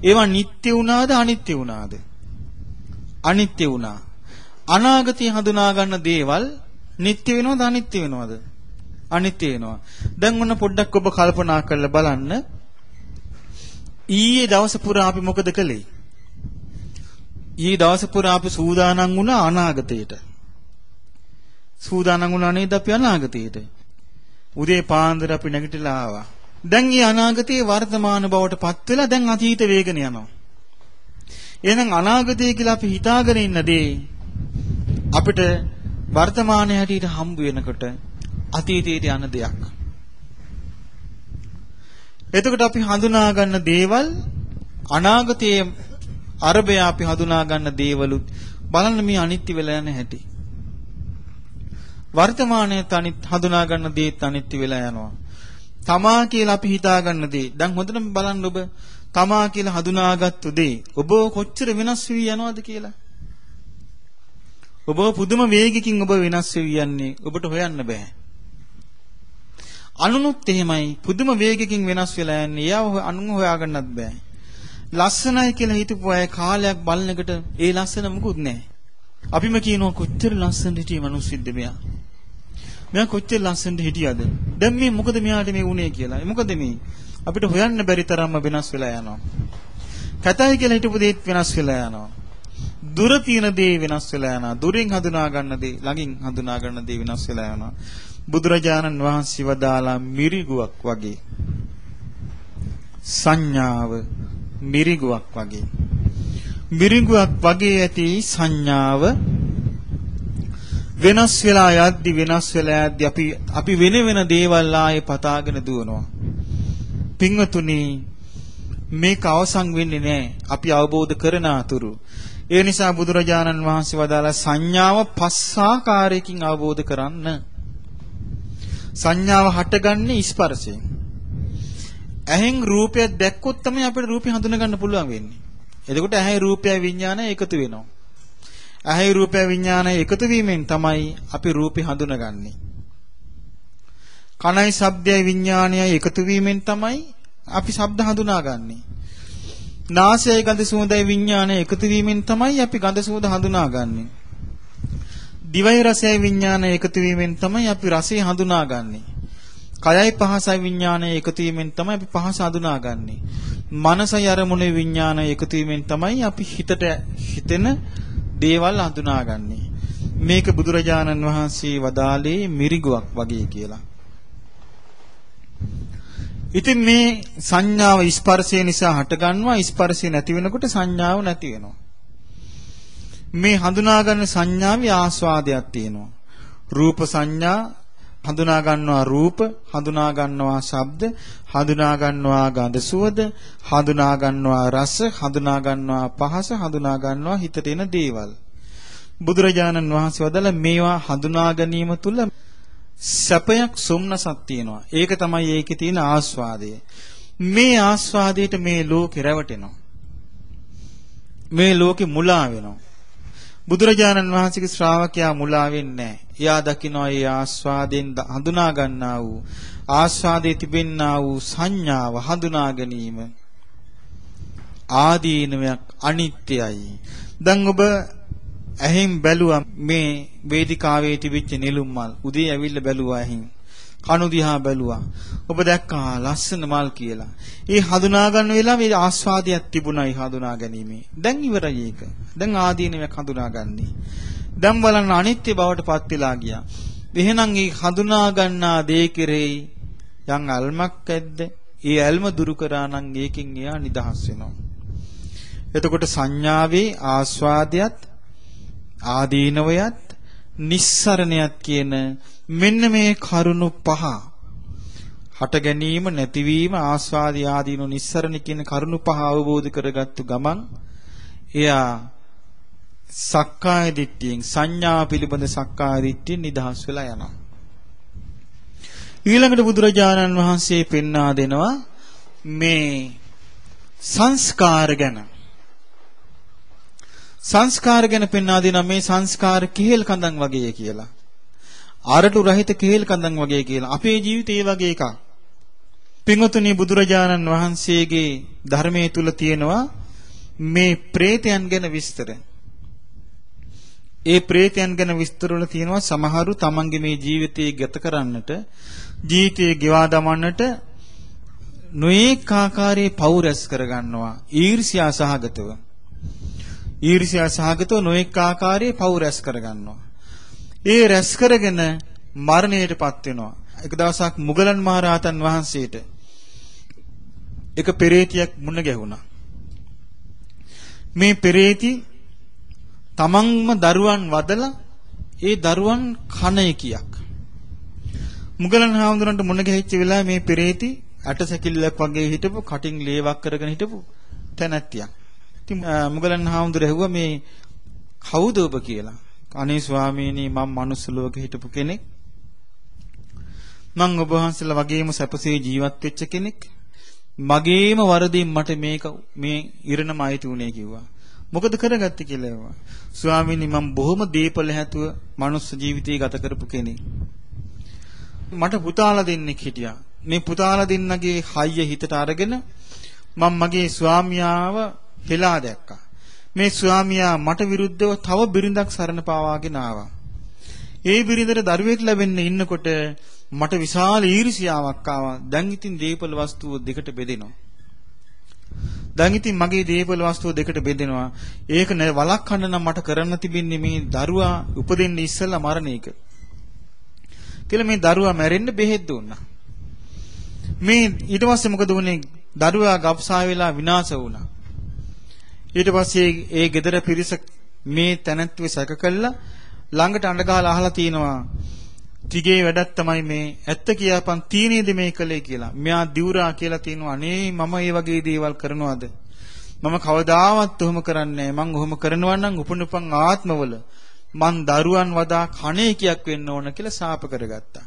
S1: ඒවා නිට්ටය වුණාද අනිත්‍ය වුණාද? අනිත්‍ය වුණා. අනාගතයේ හඳුනා ගන්න දේවල් නිට්ටය වෙනවද අනිත්‍ය වෙනවද? අනිත්‍ය වෙනවා. දැන් ඔන්න පොඩ්ඩක් ඔබ කල්පනා කරලා බලන්න. ඊයේ දවස පුරා අපි මොකද කළේ? ඊයේ දවස පුරා අපි සූදානම් වුණා අනාගතයට. සූදානම් වුණා නේද අපි අනාගතයට? උදේ පාන්දර අපි නැගිටලා ආවා. දැන් මේ අනාගතයේ වර්තමාන බවට පත් වෙලා දැන් අතීත වේගන යනවා. එහෙනම් අනාගතය කියලා අපි හිතාගෙන ඉන්න දේ අපිට වර්තමානයේ හැටියට හම්බ වෙනකොට අතීතයට යන දෙයක්. එතකොට අපි හඳුනා ගන්න දේවල් අනාගතයේ අරබය අපි හඳුනා ගන්න දේවලුත් බලන්න මේ අනිත්‍ය වෙලා යන හැටි. වර්තමානයේ තනිත් හඳුනා ගන්න දේත් අනිත්‍ය වෙලා යනවා. තමා කියලා අපි හිතා ගන්න දේ දැන් හොඳටම බලන්න ඔබ තමා කියලා හඳුනාගත්තු දේ ඔබ කොච්චර වෙනස් වී යනවද කියලා. ඔබ පුදුම වේගකින් ඔබ වෙනස් වෙවි යන්නේ ඔබට හොයන්න බෑ. අනුනුත් එහෙමයි පුදුම වේගකින් වෙනස් වෙලා යන්නේ. එයාව අනුන් හොයාගන්නත් බෑ. ලස්සනයි කියලා හිතපු අය කාලයක් බලනකොට ඒ ලස්සන මොකුත් නැහැ. අපිම කියනවා කොච්චර ලස්සනට හිටිය මිනිස්සුද මෙයා. මෙයා කොච්චර ලස්සනට හිටියද? දැන් මේ මොකද මෙයාට මේ වුනේ කියලා. මොකද මේ අපිට හොයන්න බැරි තරම්ම වෙනස් වෙලා යනවා. කතයි කියලා හිතපු දේත් වෙනස් වෙලා යනවා. දුර තියෙන දේ වෙනස් වෙලා යනවා. දුරින් හඳුනා ගන්න දේ, ළඟින් හඳුනා ගන්න දේ වෙනස් වෙලා යනවා. බුදුරජාණන් වහන්සේ වදාලා මිරිගුවක් වගේ සංඥාව මිරිගුවක් වගේ මිරිගුවක් වගේ ඇති සංඥාව වෙනස් වෙලා යද්දි අපි වෙන දේවල් ආයේ පතාගෙන දුවනවා. පින්වතුනි මේක අවසන් වෙන්නේ නැහැ අපි අවබෝධ කරන අතුරු. ඒ නිසා බුදුරජාණන් වහන්සේ වදාලා සංඥාව පස් ආකාරයකින් අවබෝධ කරන්න. සංඥාව හටගන්නේ ස්පර්ශයෙන්. ඇහෙන් රූපයක් දැක්කොත් තමයි අපිට රූපය හඳුනා ගන්න පුළුවන් වෙන්නේ. එතකොට ඇහි රූපය විඥානය එකතු වෙනවා. ඇහි රූපය විඥානය එකතු වීමෙන් තමයි අපි රූපය හඳුනගන්නේ. කනයි ශබ්දයයි විඥානයයි එකතු වීමෙන් තමයි අපි ශබ්ද හඳුනාගන්නේ. නාසයයි ගඳ සුවඳයි විඥානය එකතු වීමෙන් තමයි අපි ගඳ සුවඳ හඳුනාගන්නේ. දිවයි රසයයි විඥානය එකතු වීමෙන් තමයි අපි රසය හඳුනාගන්නේ. කයයි පහසයි විඥානය එකතු වීමෙන් තමයි අපි පහස හඳුනාගන්නේ. මනසයි අරමුණේ විඥානය එකතු වීමෙන් තමයි අපි හිතට හිතෙන දේවල් හඳුනාගන්නේ. මේක බුදුරජාණන් වහන්සේ වදාළේ මිරිගුවක් වගේ කියලා. ඉතින් මේ සංඥාව ස්පර්ශය නිසා හටගන්නවා. ස්පර්ශය නැති වෙනකොට සංඥාව නැති වෙනවා. මේ හඳුනා ගන්න සංඥාවේ ආස්වාදයක් තියෙනවා. රූප සංඥා හඳුනා ගන්නවා රූප, හඳුනා ගන්නවා ශබ්ද, හඳුනා ගන්නවා ගඳ සුවඳ, හඳුනා ගන්නවා රස, හඳුනා ගන්නවා පහස, හඳුනා ගන්නවා හිතට එන දේවල්. බුදුරජාණන් වහන්සේ වදාළ මේවා හඳුනා ගැනීම තුළ සැපයක් සොම්නසක් තියෙනවා. ඒක තමයි ඒකේ තියෙන ආස්වාදය. මේ ආස්වාදයට මේ ලෝකේ රැවටෙනවා. මේ ලෝකේ මුලා වෙනවා. බුදුරජාණන් වහන්සේගේ ශ්‍රාවකයා මුලා වෙන්නේ නැහැ. එයා දකිනවා ඒ ආස්වාදයෙන් හඳුනා ගන්නා වූ ආස්වාදයේ තිබෙන්නා වූ සංඥාව හඳුනා ගැනීම. ආදීනවයක් අනිත්‍යයි. දැන් ඔබ ඇහින් බැලුවා මේ වේදිකාවේ තිබිච්ච නිලුම් මල්. උදේ ඇවිල්ලා බැලුවා ඇහින්. කණු දිහා බැලුවා. ඔබ දැක්කා ලස්සන මල් කියලා. ඒ හඳුනා ගන්න වෙලාවේ ආස්වාදයක් තිබුණා. ඒ හඳුනා ගැනීමේ. දැන් ඉවරයි ඒක. දැන් ආදීනවයක් හඳුනාගන්නේ. දැන් බලන්න අනිත්‍ය බවට පත් වෙලා ගියා. එහෙනම් මේ හඳුනා ගන්නා දේ කෙරෙහි යම් අල්මක් ඇද්ද? ඒ අල්ම දුරු කරා නම් ඒකෙන් එයා නිදහස් වෙනවා. එතකොට සංඥාවේ ආස්වාදයත් ආදීනවයත් නිස්සරණයත් කියන මෙන්න මේ කරුණු පහ හට ගැනීම නැතිවීම ආස්වාදී ආදීන නිස්සරණ කියන කරුණු පහ අවබෝධ කරගත්තු ගමන් එයා සක්කාය දිට්ඨියෙන් සංඥා පිළිබඳ සක්කාය දිට්ඨියෙන් නිදහස් වෙලා යනවා. ඊළඟට බුදුරජාණන් වහන්සේ පෙන්වා දෙනවා මේ සංස්කාර ගැන. සංස්කාර ගැන පෙන්වා දෙනවා මේ සංස්කාර කෙහෙල් කඳන් වගේ කියලා. ආරටු රහිත කෙහෙල් කඳන් වගේ කියලා. අපේ ජීවිතේ වගේ එකක්. පින්වතුනි බුදුරජාණන් වහන්සේගේ ධර්මයේ තුල තියෙනවා මේ ප්‍රේතයන් ගැන විස්තර. ඒ ප්‍රේතයන් ගැන විස්තර වල තියෙනවා සමහරු තමන්ගේ මේ ජීවිතේ ගත කරන්නට ජීවිතේ ගෙවා දමන්නට නොඑක ආකාරයේ පව් රැස් කරගන්නවා ඊර්ෂ්‍යා සහගතව. ඊර්ෂ්‍යා සහගතව නොඑක ආකාරයේ පව් රැස් කරගන්නවා. ඒ රැස් කරගෙන මරණයටපත් වෙනවා. එක දවසක් මුගලන් මහරහතන් වහන්සේට එක පෙරේතියක් මුණ ගැහුණා. මේ පෙරේති තමන්ම දරුවන් වදලා ඒ දරුවන් කන එකියක්. මුගලන් හාමුදුරන්ට මුණ ගැහිච්ච වෙලාවේ මේ පෙරේති ඇටසැකිල්ලක් වගේ හිටපු කටින් ලේවක් කරගෙන හිටපු තැනැත්තියක්. ඉතින් මුගලන් හාමුදුර ඇහුවා මේ කවුද ඔබ කියලා. අනේ ස්වාමීනි මම මනුස්ස ලෝකෙ හිටපු කෙනෙක්. මං ඔබ වහන්සේලා වගේම සැපසේ ජීවත් වෙච්ච කෙනෙක්. මගේම වරදින් මට මේ ඉරණම අයිති උනේ කිව්වා. මොකද කරගත්තේ කියලා ඇහුවා. ස්වාමීනි මම බොහොම දීපල හැතුව මනුස්ස ජීවිතය ගත කරපු කෙනෙක්. මට පුතාලා දෙන්නෙක් හිටියා. මේ පුතාලා දෙන්නගේ හයිය හිතට අරගෙන මම මගේ ස්වාමියාව හෙලා දැක්කා. මේ ස්වාමියා මට විරුද්ධව තව බිරිඳක් සරණ පාවාගෙන ආවා. ඒ බිරිඳට දරුවෙක් ලැබෙන්න ඉන්නකොට මට විශාල ඊර්ෂ්‍යාවක් ආවා. දැන් ඉතින් දීපල වස්තුව දෙකට බෙදෙනවා. දැන් ඉතින් මගේ දීපල වස්තුව දෙකට බෙදෙනවා. ඒක නෑ වළක්වන්න නම් මට කරන්න තිබෙන්නේ මේ දරුවා උපදින්න ඉස්සෙල්ලා මරණ එක. කියලා මේ දරුවා මැරෙන්න බෙහෙත් දුන්නා. මේ ඊට පස්සේ මොකද වුනේ? දරුවා ගබ්සා වෙලා විනාශ වුණා. ඊට පස්සේ ඒ ගෙදර පිරිස මේ තැනැත්තුවේ සැක කළා ළඟට අඬ ගහලා අහලා තිනවා තිගේ වැඩක් තමයි මේ ඇත්ත කියපන් තීනේද මේ කලේ කියලා. මෙයා දිවුරා කියලා තිනවා අනේ මම මේ වගේ දේවල් කරනවද? මම කවදාවත් ඔහොම කරන්නේ නැහැ. මං ඔහොම කරනවා නම් උපනුපන් ආත්මවල මං දරුවන් වදා කණේ කියක් වෙන්න ඕන කියලා ශාප කරගත්තා.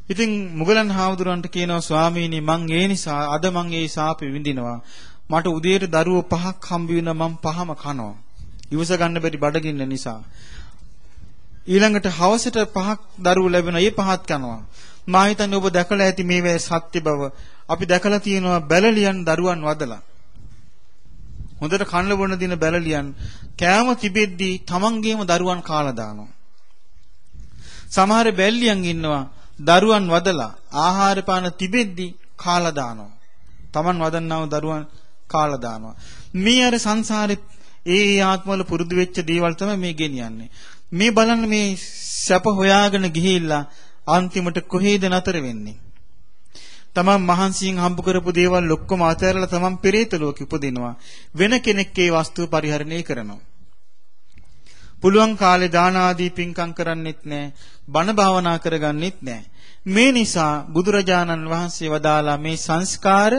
S1: ඉතින් මුගලන් හාමුදුරන්ට කියනවා ස්වාමීනි මං ඒ නිසා අද මං ඒ ශාපෙ විඳිනවා. මට උදේට දරුවෝ 5ක් හම්බ වෙනවා මම 5ම කනවා. ඉවස ගන්න බැරි බඩගින්න නිසා. ඊළඟට හවසට 5ක් දරුවෝ ලැබෙනවා. ඒ 5ත් කනවා. මා හිතන්නේ ඔබ දැකලා ඇති මේවේ සත්‍ය බව. අපි දැකලා තියෙනවා බැලලියන් දරුවන් වදලා. හොඳට කන්න බොන දින බැලලියන් කෑම තිබෙද්දී තමන්ගේම දරුවන් කාලා දානවා. සමහර බැල්ලියන් ඉන්නවා දරුවන් වදලා ආහාර පාන තිබෙද්දී කාලා දානවා. තමන් වදන්නව දරුවන් කාලා දානවා. මේ අර සංසාරේ ඒ ආත්මවල පුරුදු වෙච්ච දේවල් තමයි මේ ගෙනියන්නේ. මේ බලන්න මේ සැප හොයාගෙන ගිහිල්ලා අන්තිමට කොහෙද නතර වෙන්නේ? තමන් මහන්සියෙන් හම්බ කරපු දේවල් ඔක්කොම අතහැරලා තමන් පෙරේත ලෝකෙ උපදිනවා. වෙන කෙනෙක් ඒ වස්තුව පරිහරණය කරනවා. පුළුවන් කාලේ දාන ආදී පින්කම් කරන්නෙත් නැහැ. බණ භාවනා කරගන්නෙත් නැහැ. මේ නිසා බුදුරජාණන් වහන්සේ වදාලා මේ සංස්කාර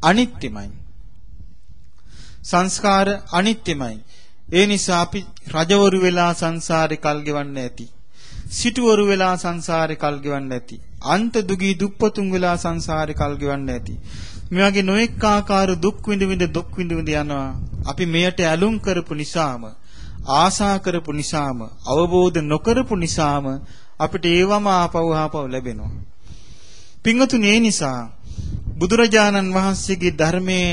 S1: අනිත්‍යමයි. සංස්කාර අනිත්‍යමයි. ඒ නිසා අපි රජවරු වෙලා සංසාරේ කල් ගෙවන්න ඇති. සිටුවරු වෙලා සංසාරේ කල් ගෙවන්න ඇති. අන්ත දුගී දුප්පතුන් වෙලා සංසාරේ කල් ගෙවන්න ඇති. මේ වගේ නොඑක ආකාර දුක් විඳ යනවා. අපි මෙයට ඇලුම් කරපු නිසාම ආසා කරපු නිසාම අවබෝධ නොකරපු නිසාම අපිට ඒවම ආපව ලැබෙනවා. පින්වතුනි ඒ නිසා බුදුරජාණන් වහන්සේගේ ධර්මයේ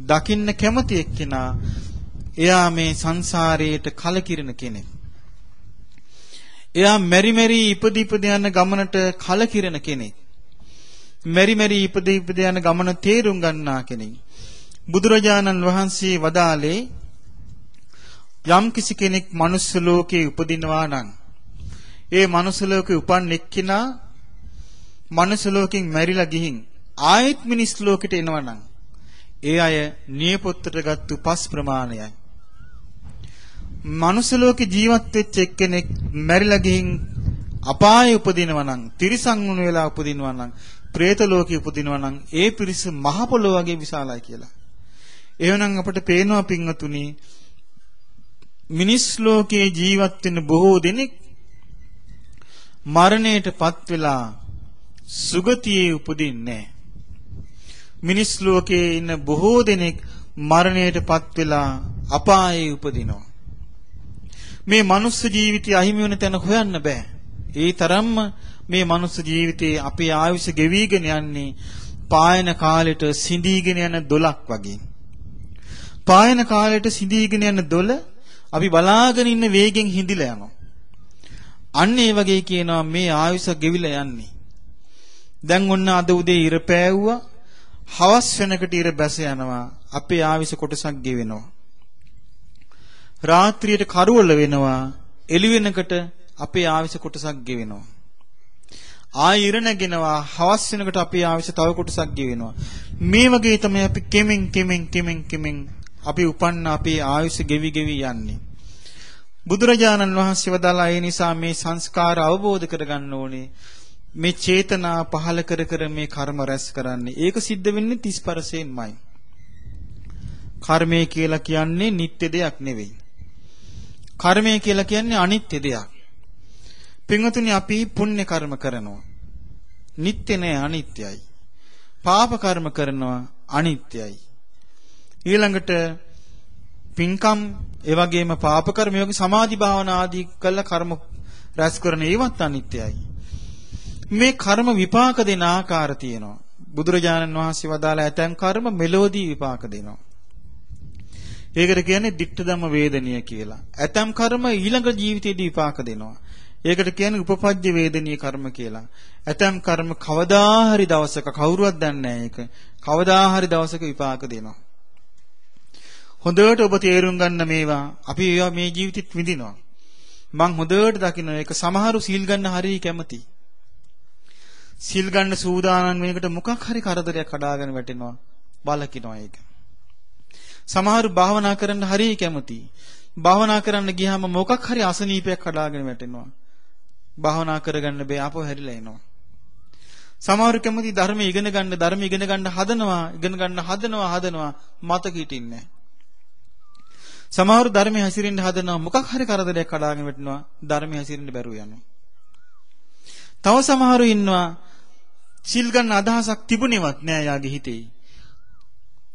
S1: දකින්න කැමති එක්කෙනා එයා මේ සංසාරයට කලකිරෙන කෙනෙක්. එයා මෙරි මෙරි ඉපදි යන ගමනට කලකිරෙන කෙනෙක්. මෙරි මෙරි ඉපදි යන ගමන තේරුම් ගන්නා කෙනෙක්. බුදුරජාණන් වහන්සේ වදාළේ යම් කිසි කෙනෙක් මනුස්ස ලෝකේ උපදිනවා නම් ඒ මනුස්ස ලෝකේ උපන් එක්කිනා මනුස්ස ලෝකෙන් මැරිලා ගිහින් ආයෙත් මිනිස් ලෝකෙට එනවා නම් ඒ අය නියපොත්තට ගත්තු පස් ප්‍රමාණයයි. මනුස්ස ලෝකේ ජීවත් වෙච්ච එක්කෙනෙක් මැරිලා ගිහින් අපායේ උපදිනවා නම්, තිරිසන් වුණ වෙලා උපදිනවා නම්, പ്രേත ලෝකේ උපදිනවා නම් ඒ පිරිස මහ පොළොව වගේ විශාලයි කියලා. එහෙනම් අපිට පේනවා පින්වතුනි මිනිස් ලෝකේ ජීවත් වෙන බොහෝ දෙනෙක් මරණයටපත් වෙලා සුගතියේ උපදින්නේ. මිනිස් ලෝකේ ඉන්න බොහෝ දෙනෙක් මරණයටපත් වෙලා අපායේ උපදිනවා. මේ මනුස්ස ජීවිතය අහිමි වෙන තැන හොයන්න බෑ. ඒ තරම්ම මේ මනුස්ස ජීවිතේ අපේ ආයුෂ ගෙවිගෙන යන්නේ පායන කාලෙට සිඳීගෙන යන දොලක් වගේ. පායන කාලෙට සිඳීගෙන යන දොල අපි බලාගෙන ඉන්න වේගෙන් හිඳිලා යනවා. අන්න ඒ වගේ කියනවා මේ ආයුෂ ගෙවිලා යන්නේ. දැන් ඔන්න අද උදේ ඉර පෑවුවා. හවස් වෙනකොට ඉර බැස යනවා. අපේ ආයුෂ කොටසක් ගෙවෙනවා. රාත්‍රියට කරවල වෙනවා. එළි වෙනකොට අපේ ආයුෂ කොටසක් ගෙවෙනවා. ආයෙ ඉර නැගෙනවා. හවස් වෙනකොට අපේ ආයුෂ තව කොටසක් ගෙවෙනවා. මේ වගේ තමයි අපි කෙමෙන් අපි උපන්න අපේ ආයුෂ ගෙවි යන්නේ. බුදුරජාණන් වහන්සේ වදාළා ඒ නිසා මේ සංස්කාර අවබෝධ කරගන්න ඕනේ. මේ චේතනා පහල කර මේ කර්ම රැස් කරන්නේ. ඒක සිද්ධ වෙන්නේ 35%න්මයි. කර්මය කියලා කියන්නේ නිත්‍ය දෙයක් නෙවෙයි. කර්මය කියලා කියන්නේ අනිත්‍ය දෙයක්. පින්වතුනි අපි පුණ්‍ය කර්ම කරනවා. නිත්‍ය නෑ අනිත්‍යයි. පාප කර්ම කරනවා අනිත්‍යයි. ඊළඟට පින්කම් ඒ වගේම පාප කර්ම යෝගී සමාධි භාවනා ආදී කළ කර්ම රැස් කරන ඒවත් අනිත්‍යයි. මේ කර්ම විපාක දෙන ආකාර තියෙනවා. බුදුරජාණන් වහන්සේ වදාළ ඇතැම් කර්ම මෙලොවදී විපාක දෙනවා. ඒකට කියන්නේ ditta ධම්ම වේදනීය කියලා. ඇතැම් කර්ම ඊළඟ ජීවිතයේදී විපාක දෙනවා. ඒකට කියන්නේ උපපජ්ජ වේදනීය කර්ම කියලා. ඇතැම් කර්ම කවදා හරි දවසක කවුරුවත් දන්නේ නැහැ ඒක. කවදා හරි දවසක විපාක දෙනවා. හොඳට ඔබ තේරුම් ගන්න මේවා අපි ඒවා මේ ජීවිතෙත් විඳිනවා. මං හොඳට දකින්න ඒක සමහරු සීල් ගන්න හරිය කැමති. සීල් ගන්න සූදානම් වෙනකොට මොකක් හරි කරදරයක් හදාගෙන වැටෙනවා. බලකිනවා ඒක. සමහරු භාවනා කරන්න හරිය කැමති. භාවනා කරන්න ගියාම මොකක් හරි අසනීපයක් හදාගෙන වැටෙනවා. භාවනා කරගන්න බෑ ආපහු හැරිලා එනවා. සමහරු කැමති ධර්ම ඉගෙන ගන්න හදනවා මතක හිටින්නේ නැහැ. සමහරු ධර්මයේ හැසිරෙන්න හදනවා මොකක් හරි කරදරයක් හදාගෙන වැටෙනවා ධර්මයේ හැසිරෙන්න බැරුව යනවා. තව සමහරු ඉන්නවා සිල් ගන්න අදහසක් තිබුණේවත් නෑ යාගේ හිතේ.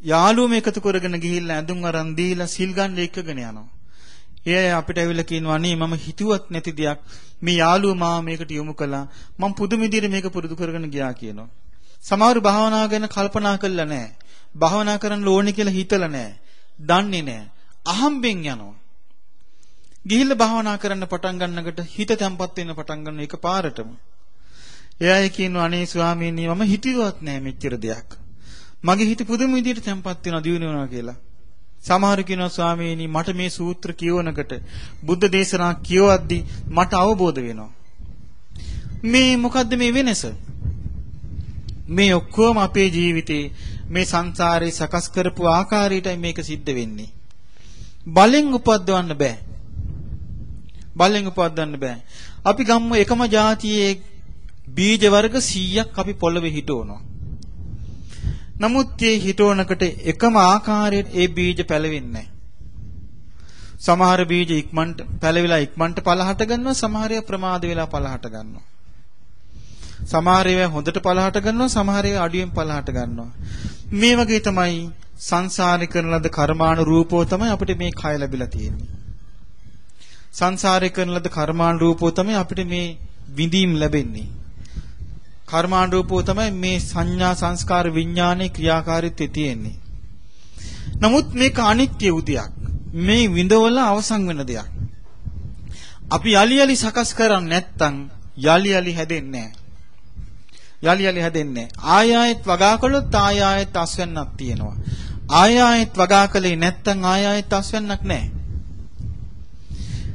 S1: යාළුවෝ මේකතු කරගෙන ගිහිල්ලා ඇඳුම් අරන් දීලා සිල් ගන්න එක්කගෙන යනවා. එයා අපිට ඇවිල්ලා කියනවා අනේ මම හිතුවත් නැති දෙයක් මේ යාළුවා මා මේකට යොමු කළා. මම පුදුම විදිහට මේක පුරුදු කරගෙන ගියා කියනවා. සමහරු භාවනා ගැන කල්පනා කළා නෑ. භාවනා කරන්න ඕනේ කියලා හිතලා නෑ. දන්නේ නෑ. අහම්බෙන් යනවා. ගිහිල්ලා භාවනා කරන්න පටන් ගන්නකොට හිත තැම්පත් වෙන්න පටන් ගන්න එකපාරටම. එයායි කියනවා අනේ ස්වාමීනි මම හිතුවත් නෑ මෙච්චර දෙයක්. මගේ හිත පුදුම විදිහට තැම්පත් වෙනවා දියුණු වෙනවා කියලා. සමහර කියනවා ස්වාමීනි මට මේ සූත්‍ර කියවනකොට බුද්ධ දේශනා කියවද්දි මට අවබෝධ වෙනවා. මේ මොකද්ද මේ වෙනස? මේ ඔක්කොම අපේ ජීවිතේ මේ සංසාරේ සකස් කරපු ආකාරයටයි මේක සිද්ධ වෙන්නේ. බලෙන් උපද්දවන්න බෑ. අපි ගම්ම එකම જાතියේ බීජ වර්ග 100ක් අපි පොළවේ හිටවනවා. නමුත් මේ හිටවනකට එකම ආකාරයට ඒ බීජ පැලවෙන්නේ නැහැ. සමහර බීජ ඉක්මනට පැලවිලා ඉක්මනට පලහට ගන්නවා, සමහර ඒවා ප්‍රමාද වෙලා පලහට ගන්නවා. සමහර ඒවා හොඳට පලහට ගන්නවා, සමහර ඒවා අඩුවෙන් පලහට ගන්නවා. මේ වගේ තමයි සංසාරේ කරන ලද කර්මානුරූපව තමයි අපිට මේ කය ලැබිලා තියෙන්නේ. සංසාරේ කරන ලද කර්මානුරූපව තමයි අපිට මේ විඳීම් ලැබෙන්නේ. කර්මානුරූපව තමයි මේ සංඥා සංස්කාර විඥානයේ ක්‍රියාකාරීත්වය තියෙන්නේ. නමුත් මේක අනිත්‍ය උදයක්. මේ විඳවල අවසන් වෙන දෙයක්. අපි යලි යලි සකස් කරන්නේ නැත්නම් යලි යලි හැදෙන්නේ නැහැ. යලි යලි හැදෙන්නේ නැහැ. ආයෙත් වගා කළොත් ආයෙත් අස්වැන්නක් තියෙනවා. ආයෙත් වගා කළේ නැත්නම් ආයෙත් අස්වැන්නක් නැහැ.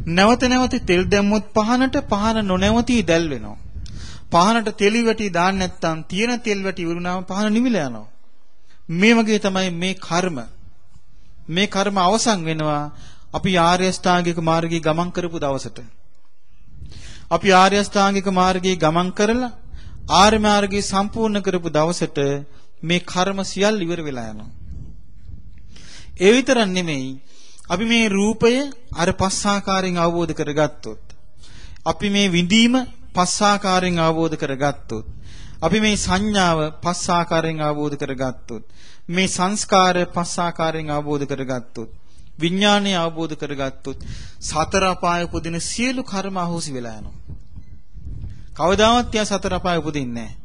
S1: නැවත නැවත තෙල් දැම්මොත් පහන නොනැවතී දැල් වෙනවා. පහනට තෙල් වැටි දාන්න නැත්නම් තියෙන තෙල් වැටි ඉවරුනාම පහන නිවිලා යනවා. මේ වගේ තමයි මේ කර්ම. මේ කර්ම අවසන් වෙනවා අපි ආර්ය අෂ්ටාංගික මාර්ගයේ ගමන් කරපු දවසට. අපි ආර්ය අෂ්ටාංගික මාර්ගයේ ගමන් කරලා ආර්ය මාර්ගය සම්පූර්ණ කරපු දවසට මේ කර්ම සියල්ල ඉවර වෙලා යනවා. ඒ විතරක් නෙමෙයි අපි මේ රූපය අර පස් ආකාරයෙන් අවබෝධ කරගත්තොත්, අපි මේ විඳීම පස් ආකාරයෙන් අවබෝධ කරගත්තොත්, අපි මේ සංඥාව පස් ආකාරයෙන් අවබෝධ කරගත්තොත්, මේ සංස්කාර පස් ආකාරයෙන් අවබෝධ කරගත්තොත්, විඥානය අවබෝධ කරගත්තොත් සතර අපාය උපදින සියලු කර්ම අහෝසි වෙලා යනවා. කවදාවත් යා සතර අපාය උපදින්නේ නැහැ.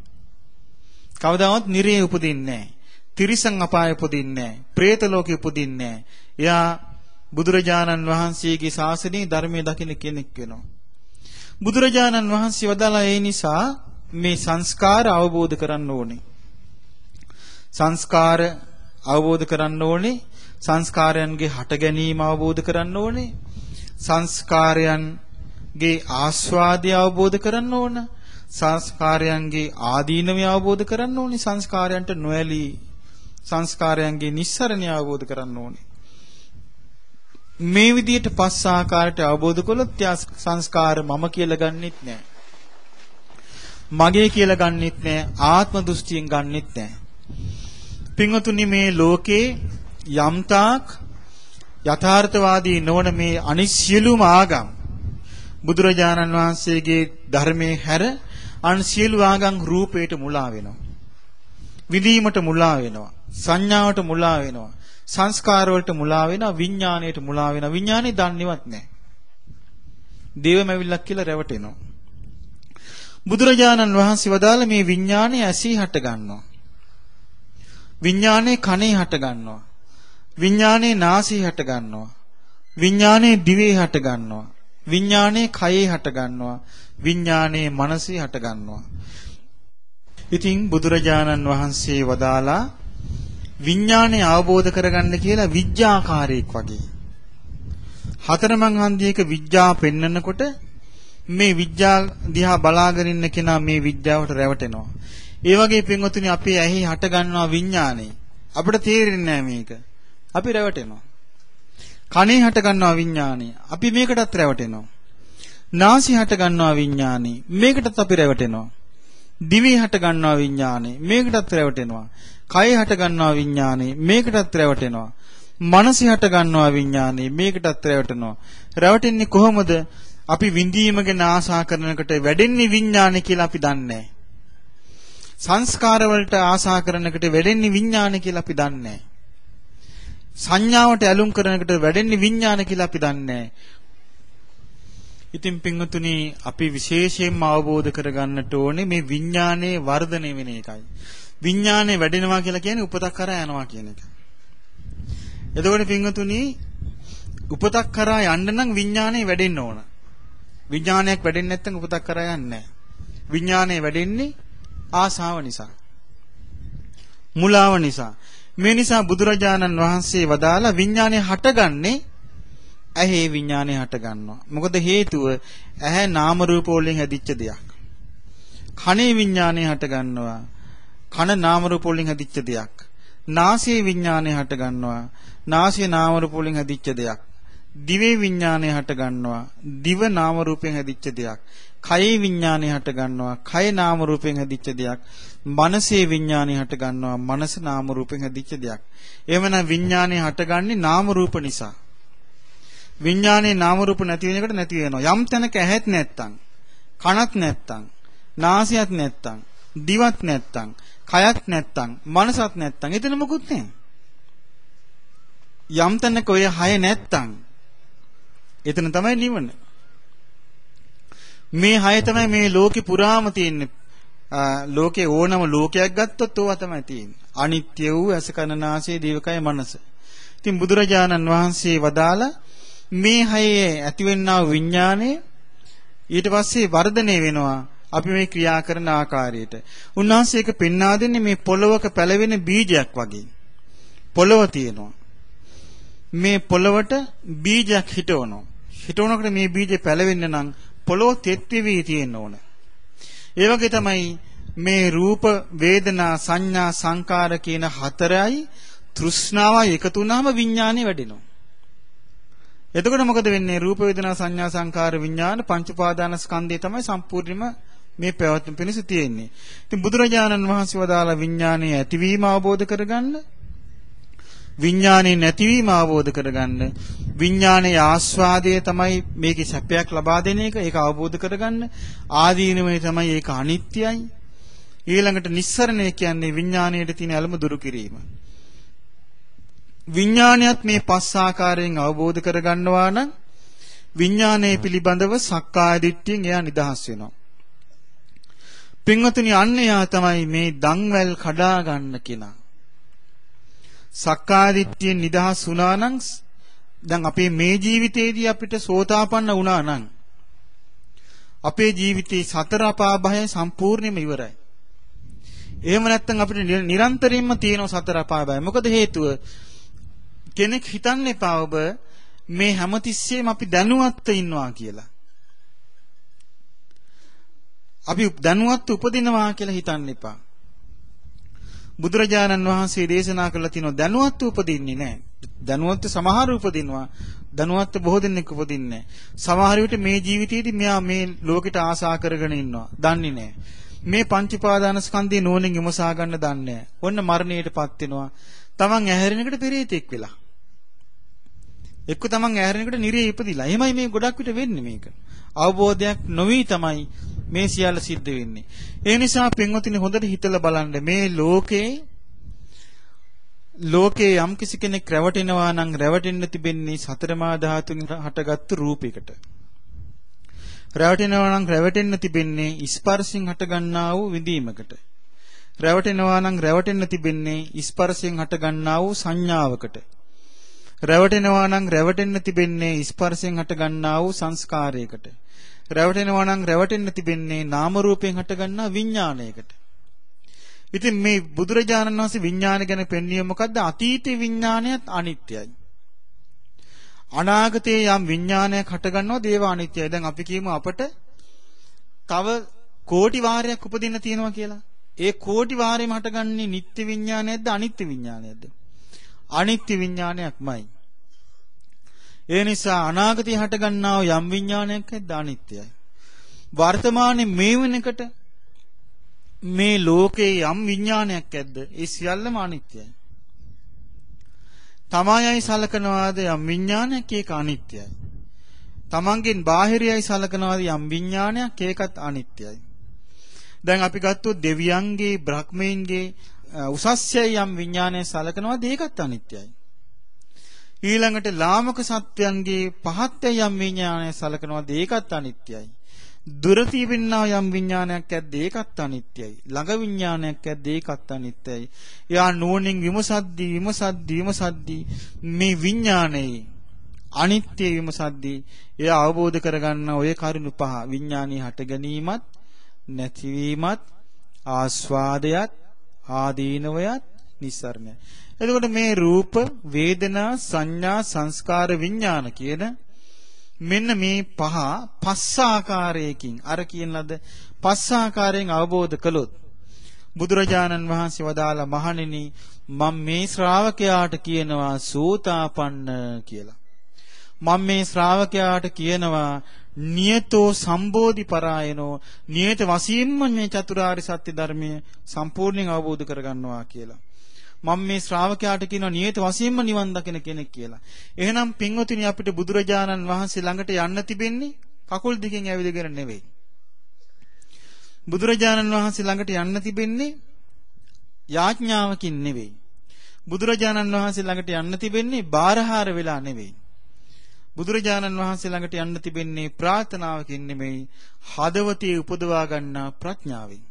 S1: කවදාවත් නිරේ උපදින්නේ නැහැ. තිරිසන් අපාය උපදින්නේ නැහැ. പ്രേත ලෝකෙ උපදින්නේ නැහැ. එයා බුදුරජාණන් වහන්සේගේ ශාසනයේ ධර්මයේ දකින්න කෙනෙක් වෙනවා. බුදුරජාණන් වහන්සේ වදාලා ඒ නිසා මේ සංස්කාර අවබෝධ කරන්න ඕනේ. සංස්කාර අවබෝධ කරන්න ඕනේ. සංස්කාරයන්ගේ හට ගැනීම අවබෝධ කරන්න ඕනේ. සංස්කාරයන්ගේ ආස්වාදය අවබෝධ කරන්න ඕන. සංස්කාරයන්ගේ ආදීනවය අවබෝධ කරන්න ඕනේ. සංස්කාරයන්ට නොඇලී සංස්කාරයන්ගේ නිස්සරණය අවබෝධ කරන්න ඕනේ. මේ විදිහට පස් ආකාරයට අවබෝධ කළොත් සංස්කාර මම කියලා ගන්නෙත් නෑ. මගේ කියලා ගන්නෙත් නෑ. ආත්ම දෘෂ්ටියෙන් ගන්නෙත් නෑ. පින්වතුනි මේ ලෝකේ යම්තාක් යථාර්ථවාදී නොවන මේ අනිත් සියලුම ආගම් බුදුරජාණන් වහන්සේගේ ධර්මයේ හැර අන් සියලු ආගම් රූපයට මුලා වෙනවා. විදීමට මුලා වෙනවා. සංඥාවට මුලා වෙනවා. සංස්කාර වලට මුලා වෙනවා. විඥාණයට මුලා වෙනවා. විඥානේ දන්නේවත් නැහැ. දේවමැවිල්ලක් කියලා රැවටෙනවා. බුදුරජාණන් වහන්සේ වදාළ මේ විඥානේ ඇසී හට ගන්නවා. විඥානේ කනේ හට ගන්නවා. විඥානේ නාසයේ හට ගන්නවා. විඥානේ දිවේ හට ගන්නවා. විඥානේ කයේ හට ගන්නවා. විඥානේ මනසේ හට ගන්නවා. ඉතින් බුදුරජාණන් වහන්සේ වදාලා විඥානේ අවබෝධ කරගන්න කියලා විඥාකාරයක් වගේ. හතරමං හන්දියේක විඥා පෙන්නකොට මේ විඥා දිහා බලාගෙන ඉන්න කෙනා මේ විඥාවට රැවටෙනවා. ඒ වගේ පින්වතුනි අපේ ඇහි හට ගන්නවා විඥානේ. අපිට තේරෙන්නේ නැහැ මේක. අපි රැවටෙනවා. කනේ හට ගන්නවා විඥානේ. අපි මේකටත් රැවටෙනවා. නාසය හට ගන්නවා විඥානේ. මේකටත් අපි රැවටෙනවා. දිවේ හට ගන්නවා විඥානේ. මේකටත් රැවටෙනවා. කය හට ගන්නවා විඥානේ. මේකටත් රැවටෙනවා. මනස හට ගන්නවා විඥානේ. මේකටත් රැවටෙනවා. රැවටෙන්නේ කොහොමද? අපි විඳීම ගැන ආසා කරනකොට වැඩෙන්නේ විඥානේ කියලා අපි දන්නේ නැහැ. සංස්කාර වලට ආසා කරනකොට වැඩෙන්නේ විඥානේ කියලා අපි දන්නේ නැහැ. සංඥාවට ඇලුම් කරනකොට වැඩෙන්නේ විඥාන කියලා අපි දන්නේ නැහැ. ඉතින් පින්වතුනි අපි විශේෂයෙන්ම අවබෝධ කරගන්නට ඕනේ මේ විඥානයේ වර්ධනය වෙන එකයි. විඥානේ වැඩෙනවා කියලා කියන්නේ උපතක් කරා යනවා කියන එක. එතකොට පින්වතුනි උපතක් කරා යන්න නම් විඥානේ වැඩෙන්න ඕන. විඥානයක් වැඩෙන්නේ නැත්නම් උපතක් කරා යන්නේ නැහැ. විඥානේ වැඩෙන්නේ ආසාව නිසා. මුලාව නිසා. මේ නිසා බුදුරජාණන් වහන්සේ වදාලා විඥානේ හටගන්නේ ඇහි විඥානේ හට ගන්නවා. මොකද හේතුව ඇහැ නාම රූප වලින් හැදිච්ච දෙයක්. කනේ විඥානේ හට ගන්නවා. කන නාම රූප වලින් හැදිච්ච දෙයක්. නාසයේ විඥානේ හට ගන්නවා. නාසය නාම රූප වලින් හැදිච්ච දෙයක්. දිවේ විඥානේ හට ගන්නවා. දිව නාම රූපයෙන් හැදිච්ච දෙයක්. කයේ විඥානේ හට ගන්නවා. කය නාම රූපයෙන් හැදිච්ච දෙයක්. මනසේ විඥානේ හට ගන්නවා. මනස නාම රූපයෙන් හැදිච්ච දෙයක්. එහෙමනම් විඥානේ හටගන්නේ නාම රූප නිසා. විඥානේ නාම රූප නැති වෙනකොට නැති වෙනවා. යම් තැනක ඇහත් නැත්තම්, කනත් නැත්තම්, නාසයත් නැත්තම්, දිවත් නැත්තම්, කයත් නැත්තම්, මනසත් නැත්තම් එතන මොකුත් නැහැ. යම් තැනක ඔය හය නැත්තම් එතන තමයි නිවන. මේ හය තමයි මේ ලෝකේ පුරාම තියෙන්නේ. ලෝකේ ඕනම ලෝකයක් ගත්තොත් ඕවා තමයි තියෙන්නේ. අනිත්‍ය වූ ඇස කන නාසය දිවකය මනස. ඉතින් බුදුරජාණන් වහන්සේ වදාළ මේ හයේ ඇතිවෙනා විඥානය ඊට පස්සේ වර්ධනය වෙනවා අපි මේ ක්‍රියා කරන ආකාරයට. උන්වහන්සේ ඒක පෙන්වා දෙන්නේ මේ පොළවක පැලවෙන බීජයක් වගේ. පොළව තියෙනවා. මේ පොළවට බීජයක් හිටවනවා. හිටවනකොට මේ බීජේ පැලවෙන්න නම් පොළොව තෙත් වෙවි තියෙන්න ඕන. ඒ වගේ තමයි මේ රූප, වේදනා, සංඥා, සංකාර කියන හතරයි තෘෂ්ණාවයි එකතු වුණාම විඥානය වැඩෙනවා. එතකොට මොකද වෙන්නේ? රූප, වේදනා, සංඥා, සංකාර, විඥාන පංච උපාදාන ස්කන්ධය තමයි සම්පූර්ණයෙන්ම මේ පැවැත්ම පිණිස තියෙන්නේ. ඉතින් බුදුරජාණන් වහන්සේ වදාළ විඥානයේ ඇතිවීම අවබෝධ කරගන්න, විඥානයේ නැතිවීම අවබෝධ කරගන්න, විඥානයේ ආස්වාදය තමයි මේකේ සැපයක් ලබා දෙන එක, ඒක අවබෝධ කරගන්න, ආදීනමය තමයි ඒක අනිත්‍යයි. ඊළඟට නිස්සරණය කියන්නේ විඥානයේ තියෙන ඇලම දුරු කිරීම. විඥානයත් මේ පස් ආකාරයෙන් අවබෝධ කරගන්නවා නම් විඥානයේ පිළිබඳව සක්කාය දිට්ඨියෙන් එයා නිදහස් වෙනවා. පින්වතුනි, අන්න එයා තමයි මේ දන්වැල් කඩා ගන්න කෙනා. සක්කාය දිට්ඨියෙන් නිදහස් වුණා නම් දැන් අපේ මේ ජීවිතේදී අපිට සෝතාපන්න වුණා නම් අපේ ජීවිතේ සතර අපාභය සම්පූර්ණයෙන්ම ඉවරයි. එහෙම නැත්නම් අපිට නිරන්තරයෙන්ම තියෙන සතර අපාභය. මොකද හේතුව? කෙනෙක් හිතන්න එපා ඔබ මේ හැමතිස්සෙම අපි දැනුවත්ව ඉන්නවා කියලා. අපි දැනුවත්ව උපදිනවා කියලා හිතන්න එපා. බුදුරජාණන් වහන්සේ දේශනා කළා තියෙනවා දැනුවත්ව උපදින්නේ නැහැ. දැනුවත්ව සමහර උපදිනවා. දැනුවත්ව බොහෝ දෙනෙක් උපදින්නේ නැහැ. සමහර විට මේ ජීවිතයේදී මෙයා මේ ලෝකෙට ආසා කරගෙන ඉන්නවා. දන්නේ නැහැ. මේ පංච උපාදාන ස්කන්ධය නෝනෙන් විමසා ගන්න දන්නේ නැහැ. ඔන්න මරණයටපත් වෙනවා. තමන් ඇහැරෙනකොට පෙරේතෙක් වෙලා. එක්ක තමන් ඇහැරෙනකොට නිරේ ඉපදිලා. එහෙමයි මේ ගොඩක් විට වෙන්නේ මේක. අවබෝධයක් නොවි තමයි මේ සියල්ල සිද්ධ වෙන්නේ. ඒ නිසා පින්වතුනි හොඳට හිතලා බලන්න මේ ලෝකේ යම් කිසි කෙනෙක් රැවටෙනවා නම් රැවටෙන්න තිබෙන්නේ සතරමා ධාතුන් හටගත්තු රූපයකට. රැවටෙනවා නම් රැවටෙන්න තිබෙන්නේ ස්පර්ශයෙන් හටගන්නා වූ විඳීමකට. රැවටෙනවා නම් රැවටෙන්න තිබෙන්නේ ස්පර්ශයෙන් හටගන්නා වූ සංඥාවකට. රැවටෙනවා නම් රැවටෙන්න තිබෙන්නේ ස්පර්ශයෙන් හටගන්නා වූ සංස්කාරයකට. රැවටෙනවා නම් රැවටෙන්න තිබෙන්නේ නාම රූපයෙන් හටගන්නා විඥානයකට. ඉතින් මේ බුදුරජාණන් වහන්සේ විඥාන ගැන පෙන්වන්නේ මොකද්ද? අතීතේ විඥානයත් අනිත්‍යයි. අනාගතයේ යම් විඥානයක් හටගන්නවද ඒව අනිත්‍යයි. දැන් අපි කියමු අපට තව කෝටි වාරයක් උපදින්න තියෙනවා කියලා. ඒ කෝටි වාරෙම හටගන්නේ නිත්‍ය විඥානයක්ද අනිත්‍ය විඥානයක්ද? අනිත්‍ය විඥානයක්මයි. ඒ නිසා අනාගතයේ හටගන්නා යම් විඥානයක්ද අනිත්‍යයි. වර්තමානයේ මේ වෙනකොට මේ ලෝකේ යම් විඥානයක් ඇද්ද ඒ සියල්ලම අනිත්‍යයි. තමයයි සලකනවාද යම් විඥානයක් ඒක අනිත්‍යයි. තමන්ගෙන් බාහිරයයි සලකනවාද යම් විඥානයක් ඒකත් අනිත්‍යයි. දැන් අපි ගත්තොත් දෙවියන්ගේ බ්‍රහ්මයන්ගේ උසස්යයි යම් විඥානයක් සලකනවාද ඒකත් අනිත්‍යයි. ඊළඟට ලාමක සත්වයන්ගේ පහත්ය යම් විඥානයක් සලකනවාද ඒකත් අනිත්‍යයි. දුර තිබෙනා යම් විඥානයක් ඇද්ද ඒකත් අනිත්‍යයි. ළඟ විඥානයක් ඇද්ද ඒකත් අනිත්‍යයි. යා නෝනින් විමසද්දී මේ විඥානයේ අනිත්‍ය විමසද්දී එයා අවබෝධ කරගන්න ඔය කරුණු පහ විඥානී හට ගැනීමත් නැතිවීමත් ආස්වාදයත් ආදීනවයත් නිස්සරණය. එතකොට මේ රූප වේදනා සංඥා සංස්කාර විඥාන කියන මෙන්න මේ පස් ආකාරයකින් අර කියන ලද පස් ආකාරයෙන් අවබෝධ කළොත් බුදුරජාණන් වහන්සේ වදාලා මහණෙනි මම මේ ශ්‍රාවකයාට කියනවා සෝතාපන්න කියලා. මම මේ ශ්‍රාවකයාට කියනවා නියතෝ සම්බෝධි පරායනෝ නියත වශයෙන්ම මේ චතුරාර්ය සත්‍ය ධර්මය සම්පූර්ණයෙන් අවබෝධ කරගන්නවා කියලා. මම මේ ශ්‍රාවකයාට කියනවා නියත වශයෙන්ම නිවන් දකින කෙනෙක් කියලා. එහෙනම් පින්වතුනි අපිට බුදුරජාණන් වහන්සේ ළඟට යන්න තිබෙන්නේ කකුල් දිගින් ඇවිදගෙන නෙවෙයි. බුදුරජාණන් වහන්සේ ළඟට යන්න තිබෙන්නේ යාඥාවකින් නෙවෙයි. බුදුරජාණන් වහන්සේ ළඟට යන්න තිබෙන්නේ බාරහාර වෙලා නෙවෙයි. බුදුරජාණන් වහන්සේ ළඟට යන්න තිබෙන්නේ ප්‍රාර්ථනාවකින් නෙමෙයි හදවතේ උපදවා ගන්නා ප්‍රඥාවෙන්.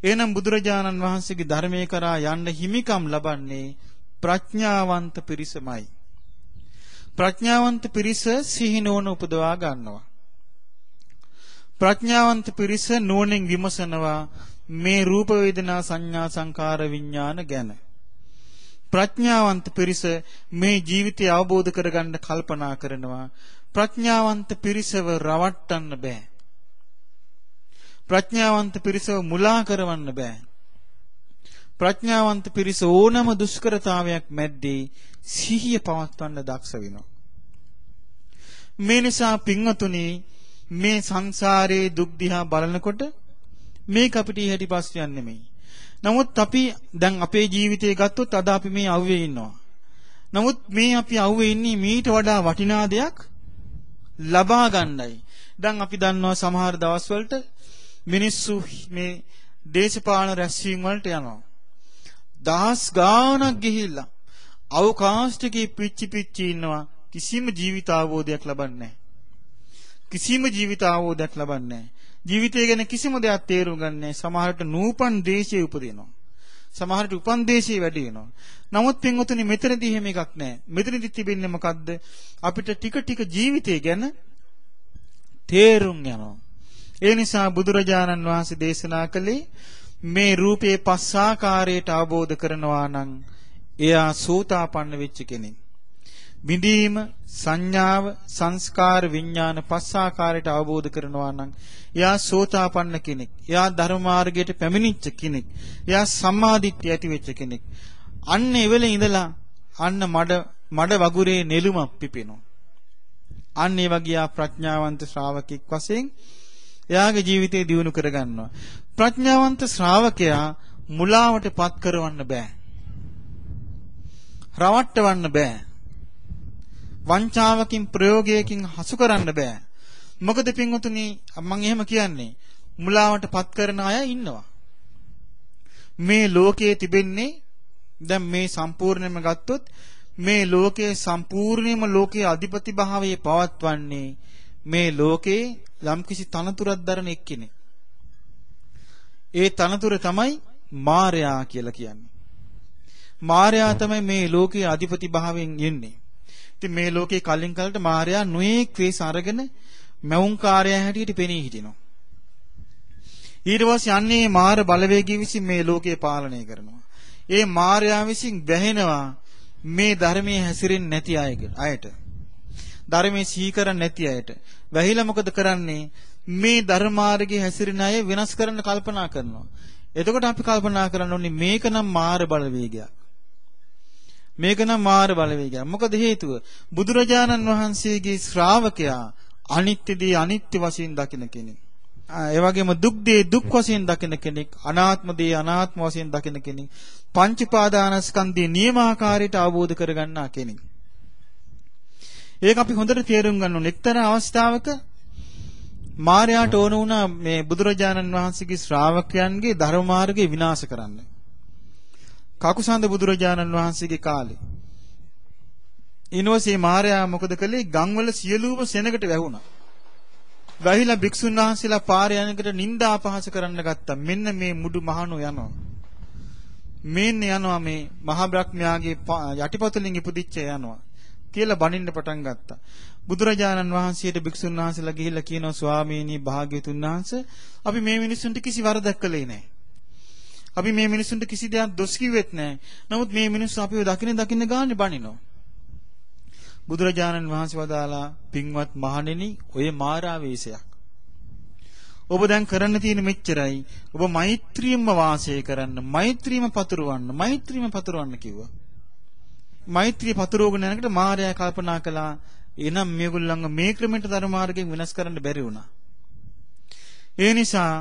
S1: එහෙනම් බුදුරජාණන් වහන්සේගේ ධර්මයේ කරා යන්න හිමිකම් ලබන්නේ ප්‍රඥාවන්ත පිරිසමයි. ප්‍රඥාවන්ත පිරිස සිහි නුවණ උපදවා ගන්නවා. ප්‍රඥාවන්ත පිරිස නුවණින් විමසනවා මේ රූප වේදනා සංඥා සංකාර විඥාන ගැන. ප්‍රඥාවන්ත පිරිස මේ ජීවිතය අවබෝධ කරගන්න කල්පනා කරනවා. ප්‍රඥාවන්ත පිරිසව රවට්ටන්න බෑ. ප්‍රඥාවන්ත පිරිසව මුලා කරවන්න බෑ. ප්‍රඥාවන්ත පිරිස ඕනම දුෂ්කරතාවයක් මැද්දේ සිහිය පවත්වන්න දක්ෂ වෙනවා. මේ නිසා පින්වතුනි මේ සංසාරයේ දුක් දිහා බලනකොට මේක අපිට ඉහැටි පස්සියක් නෙමෙයි. නමුත් අපි දැන් අපේ ජීවිතේ ගත්තොත් අද අපි මේ අවුවේ ඉන්නවා. නමුත් මේ අපි අවුවේ ඉන්නේ මීට වඩා වටිනා දෙයක් ලබා ගන්නයි. දැන් අපි දන්නවා සමහර දවස්වලට මිනිස්සු මේ දේශපාලන රැස්වීම් වලට යනවා. දහස් ගාණක් ගිහිල්ලා අවකාශයේ පිච්චි ඉන්නවා. කිසිම ජීවිත අවබෝධයක් ලබන්නේ නැහැ. කිසිම ජීවිත අවබෝධයක් ලබන්නේ නැහැ. ජීවිතය ගැන කිසිම දෙයක් තේරුම් ගන්න නැහැ. සමහරට නූපන් දේශයේ උපදිනවා. සමහරට උපන් දේශයේ වැඩි වෙනවා. නමුත් පින්වතුනි මෙතනදී එහෙම එකක් නැහැ. මෙතනදී තිබෙන්නේ මොකද්ද? අපිට ටික ටික ජීවිතය ගැන තේරුම් යනවා. ඒ නිසා බුදුරජාණන් වහන්සේ දේශනා කළේ මේ රූපේ පස් ආකාරයට අවබෝධ කරනවා නම් එයා සෝතාපන්න වෙච්ච කෙනෙක්. විඳීම සංඥාව සංස්කාර විඥාන පස් ආකාරයට අවබෝධ කරනවා නම් එයා සෝතාපන්න කෙනෙක්. එයා ධර්ම මාර්ගයට පැමිණිච්ච කෙනෙක්. එයා සම්මාදිට්ඨිය ඇති වෙච්ච කෙනෙක්. අන්න ඒ වෙලේ ඉඳලා අන්න මඩ වගුරේ නෙළුමක් පිපෙනවා. අන්න ඒ වගේ ප්‍රඥාවන්ත ශ්‍රාවකෙක් වශයෙන් එයාගේ ජීවිතේ දියුණු කරගන්නවා. ප්‍රඥාවන්ත ශ්‍රාවකයා මුලාවට පත් කරවන්න බෑ. රවට්ටවන්න බෑ. වංචාවකින් ප්‍රයෝගයකින් හසු කරන්න බෑ. මොකද පින්වතුනි මම එහෙම කියන්නේ මුලාවට පත් කරන අය ඉන්නවා. මේ ලෝකයේ තිබෙන්නේ දැන් මේ සම්පූර්ණයෙන්ම ගත්තොත් මේ ලෝකයේ සම්පූර්ණයෙන්ම ලෝකයේ අධිපති භාවයේ පවත්වන්නේ මේ ලෝකේ යම්කිසි තනතුරක් දරන එක්කෙනෙක්. ඒ තනතුර තමයි මායයා කියලා කියන්නේ. මායයා තමයි මේ ලෝකයේ අධිපති භාවයෙන් ඉන්නේ. ඉතින් මේ ලෝකේ කලින් කලට මායයා නොඑක් වේස අරගෙන මෞංකාරයා හැටියට පෙනී හිටිනවා. ඊට පස්සේ යන්නේ මාර බලවේගී විසින් මේ ලෝකේ පාලනය කරනවා. ඒ මායයා විසින් වැහෙනවා මේ ධර්මයේ හැසිරෙන්නේ නැති අයට. ධර්මයේ සීකරන්නේ නැති අයට. වැහිලා මොකද කරන්නේ? මේ ධර්ම මාර්ගයේ හැසිරෙන අය වෙනස් කරන්න කල්පනා කරනවා. එතකොට අපි කල්පනා කරන්න ඕනේ මේක නම් මාර බලවේගයක්. මේක නම් මාර බලවේගයක්. මොකද හේතුව? බුදුරජාණන් වහන්සේගේ ශ්‍රාවකයා අනිත්‍ය දේ අනිත්‍ය වශයෙන් දකින කෙනෙක්. ඒ වගේම දුක් දේ දුක් වශයෙන් දකින කෙනෙක්, අනාත්ම දේ අනාත්ම වශයෙන් දකින කෙනෙක්, පංච පාදානස්කන්ධයේ නියමාකාරයට අවබෝධ කරගන්නා කෙනෙක්. ඒක අපි හොඳට තේරුම් ගන්න ඕනේ. එක්තරා අවස්ථාවක මාර්යාට ඕන වුණා මේ බුදුරජාණන් වහන්සේගේ ශ්‍රාවකයන්ගේ ධර්ම මාර්ගය විනාශ කරන්න. කකුසඳ බුදුරජාණන් වහන්සේගේ කාලේ. ඊනෝසේ මාර්යා මොකද කළේ? ගම්වල සියලුම සෙනඟට වැහුණා. වැහිලා භික්ෂුන් වහන්සේලා පාරේ යනකොට නිନ୍ଦා අපහාස කරන්න ගත්තා. මෙන්න මේ මුඩු මහණෝ යනවා. මෙන්න යනවා මේ මහා බ්‍රහ්මයාගේ යටිපතුලින් ඉපදිච්ච යනවා කියලා බනින්න පටන් ගත්තා. බුදුරජාණන් වහන්සේට භික්ෂුන් වහන්සේලා ගිහිල්ලා කියනවා ස්වාමීනි භාග්‍යවතුන් වහන්සේ අපි මේ මිනිස්සුන්ට කිසි වරදක් කළේ නැහැ. අපි මේ මිනිස්සුන්ට කිසි දෙයක් දොස් කිව්වෙත් නැහැ. නමුත් මේ මිනිස්සු අපිව දකින්න ගානේ බනිනවා. බුදුරජාණන් වහන්සේ වදාලා පින්වත් මහණෙනි ඔය මාරාවේශයක්. ඔබ දැන් කරන්න තියෙන මෙච්චරයි. ඔබ මෛත්‍රියම වාසය කරන්න, මෛත්‍රියම පතුරවන්න කිව්වා. මෛත්‍රිය පතුරවගෙන යනකොට මාරයා කල්පනා කළා එනම් මේගොල්ලන්ව මේ ක්‍රමයට ධර්ම මාර්ගයෙන් වෙනස් කරන්න බැරි වුණා. ඒ නිසා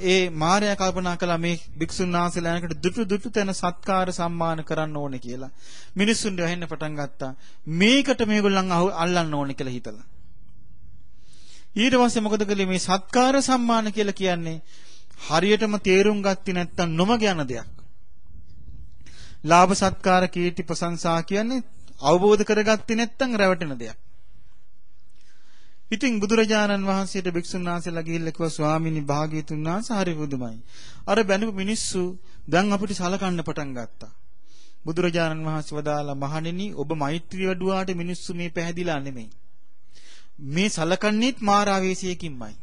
S1: ඒ මාරයා කල්පනා කළා මේ භික්ෂුන් වහන්සේලා යනකොට දුටු තැන සත්කාර සම්මාන කරන්න ඕනේ කියලා. මිනිස්සුන්ට වැහෙන්න පටන් ගත්තා. මේකට මේගොල්ලන් අල්ලන්න ඕනේ කියලා හිතලා. ඊට පස්සේ මොකද කළේ? මේ සත්කාර සම්මාන කියලා කියන්නේ හරියටම තේරුම් ගත්තේ නැත්තම් නොමග යන දෙයක්. ලාභ සත්කාර කීර්ති ප්‍රශංසා කියන්නේ අවබෝධ කරගත්තේ නැත්තම් රැවටෙන දෙයක්. ඉතින් බුදුරජාණන් වහන්සේට භික්ෂුන් වහන්සේලා ගිහිල්ලා කිව්වා ස්වාමීනි භාග්‍යවතුන් වහන්සේ හරි පුදුමයි. අර බැනපු මිනිස්සු දැන් අපිට සලකන්න පටන් ගත්තා. බුදුරජාණන් වහන්සේ වදාලා මහණෙනි ඔබ මෛත්‍රිය වඩුවාට මිනිස්සු මේ පැහැදිලා නෙමෙයි. මේ සලකන්නේත් මාරාවේශයකින්මයි.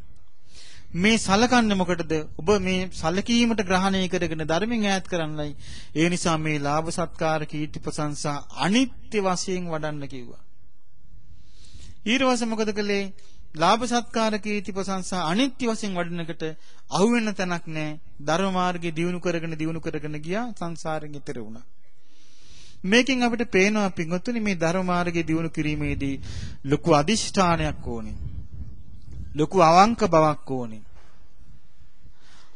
S1: මේ සලකන්නේ මොකටද? ඔබ මේ සලකීමට ග්‍රහණය කරගෙන ධර්මයෙන් ඈත් කරන්නයි. ඒ නිසා මේ ලාභ සත්කාර කීර්ති ප්‍රශංසා අනිත්‍ය වශයෙන් වඩන්න කිව්වා. ඊළඟට මොකද කළේ? ලාභ සත්කාර කීර්ති ප්‍රශංසා අනිත්‍ය වශයෙන් වඩනකට අහු වෙන තැනක් නැහැ. ධර්ම මාර්ගයේ දියුණු කරගෙන ගියා සංසාරයෙන් ඈතර වුණා. මේකෙන් අපිට පේනවා පින්වත්නි මේ ධර්ම මාර්ගයේ දියුණු කිරීමේදී ලොකු අදිෂ්ඨානයක් ඕනේ. ලොකු අවංක බවක් ඕනේ.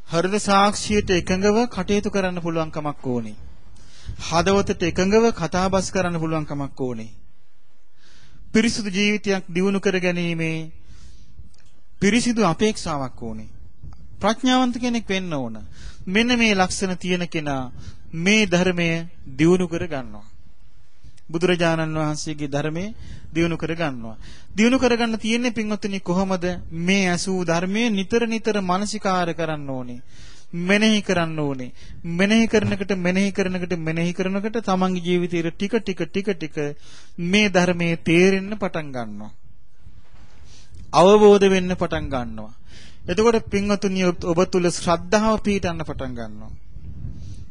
S1: හෘද සාක්ෂියට එකඟව කටයුතු කරන්න පුළුවන් කමක් ඕනේ. හදවතට එකඟව කතාබස් කරන්න පුළුවන් කමක් ඕනේ. පිරිසිදු ජීවිතයක් දියුණු කර ගැනීමේ පිරිසිදු අපේක්ෂාවක් ඕනේ. ප්‍රඥාවන්ත කෙනෙක් වෙන්න ඕන. මෙන්න මේ ලක්ෂණ තියෙන කෙනා මේ ධර්මය දියුණු කර ගන්නවා. බුදුරජාණන් වහන්සේගේ ධර්මයේ දියුණු කර ගන්නවා. දියුණු කරගන්න තියෙන්නේ පින්වත්නි කොහොමද? මේ ඇසූ ධර්මයේ නිතර මානසිකාර කරන්න ඕනේ. මෙනෙහි කරන්න ඕනේ. මෙනෙහි කරනකොට තමන්ගේ ජීවිතේ ටික මේ ධර්මයේ තේරෙන්න පටන් ගන්නවා. අවබෝධ වෙන්න පටන් ගන්නවා. එතකොට පින්වත්නි ඔබ තුල ශ්‍රද්ධාව පිහිටන්න පටන් ගන්නවා.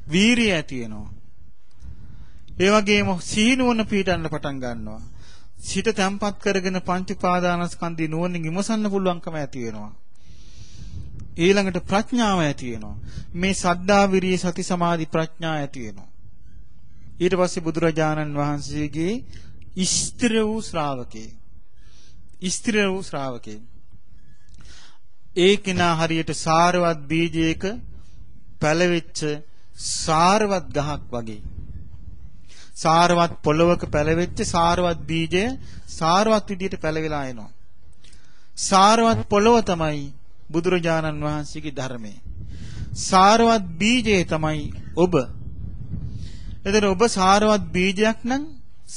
S1: වීරිය ඇති වෙනවා. ඒ වගේම සීනුවන පිහිටන්න පටන් ගන්නවා. සිත තැම්පත් කරගෙන පංච උපාදානස්කන්ධය නුවණින් විමසන්න පුළුවන්කම ඇති වෙනවා. ඊළඟට ප්‍රඥාව ඇති වෙනවා. මේ සද්ධා විරිය සති සමාධි ප්‍රඥා ඇති වෙනවා. ඊට පස්සේ බුදුරජාණන් වහන්සේගේ ස්ථිර වූ ශ්‍රාවකේ ඒ කෙනා හරියට සාරවත් බීජයක පැලවෙච්ච සාරවත් ගහක් වගේ. සාරවත් පොළවක පැලවෙච්ච සාරවත් බීජය සාරවත් විදියට පැලවිලා එනවා. සාරවත් පොළව තමයි බුදුරජාණන් වහන්සේගේ ධර්මය. සාරවත් බීජය තමයි ඔබ. එතන ඔබ සාරවත් බීජයක් නම්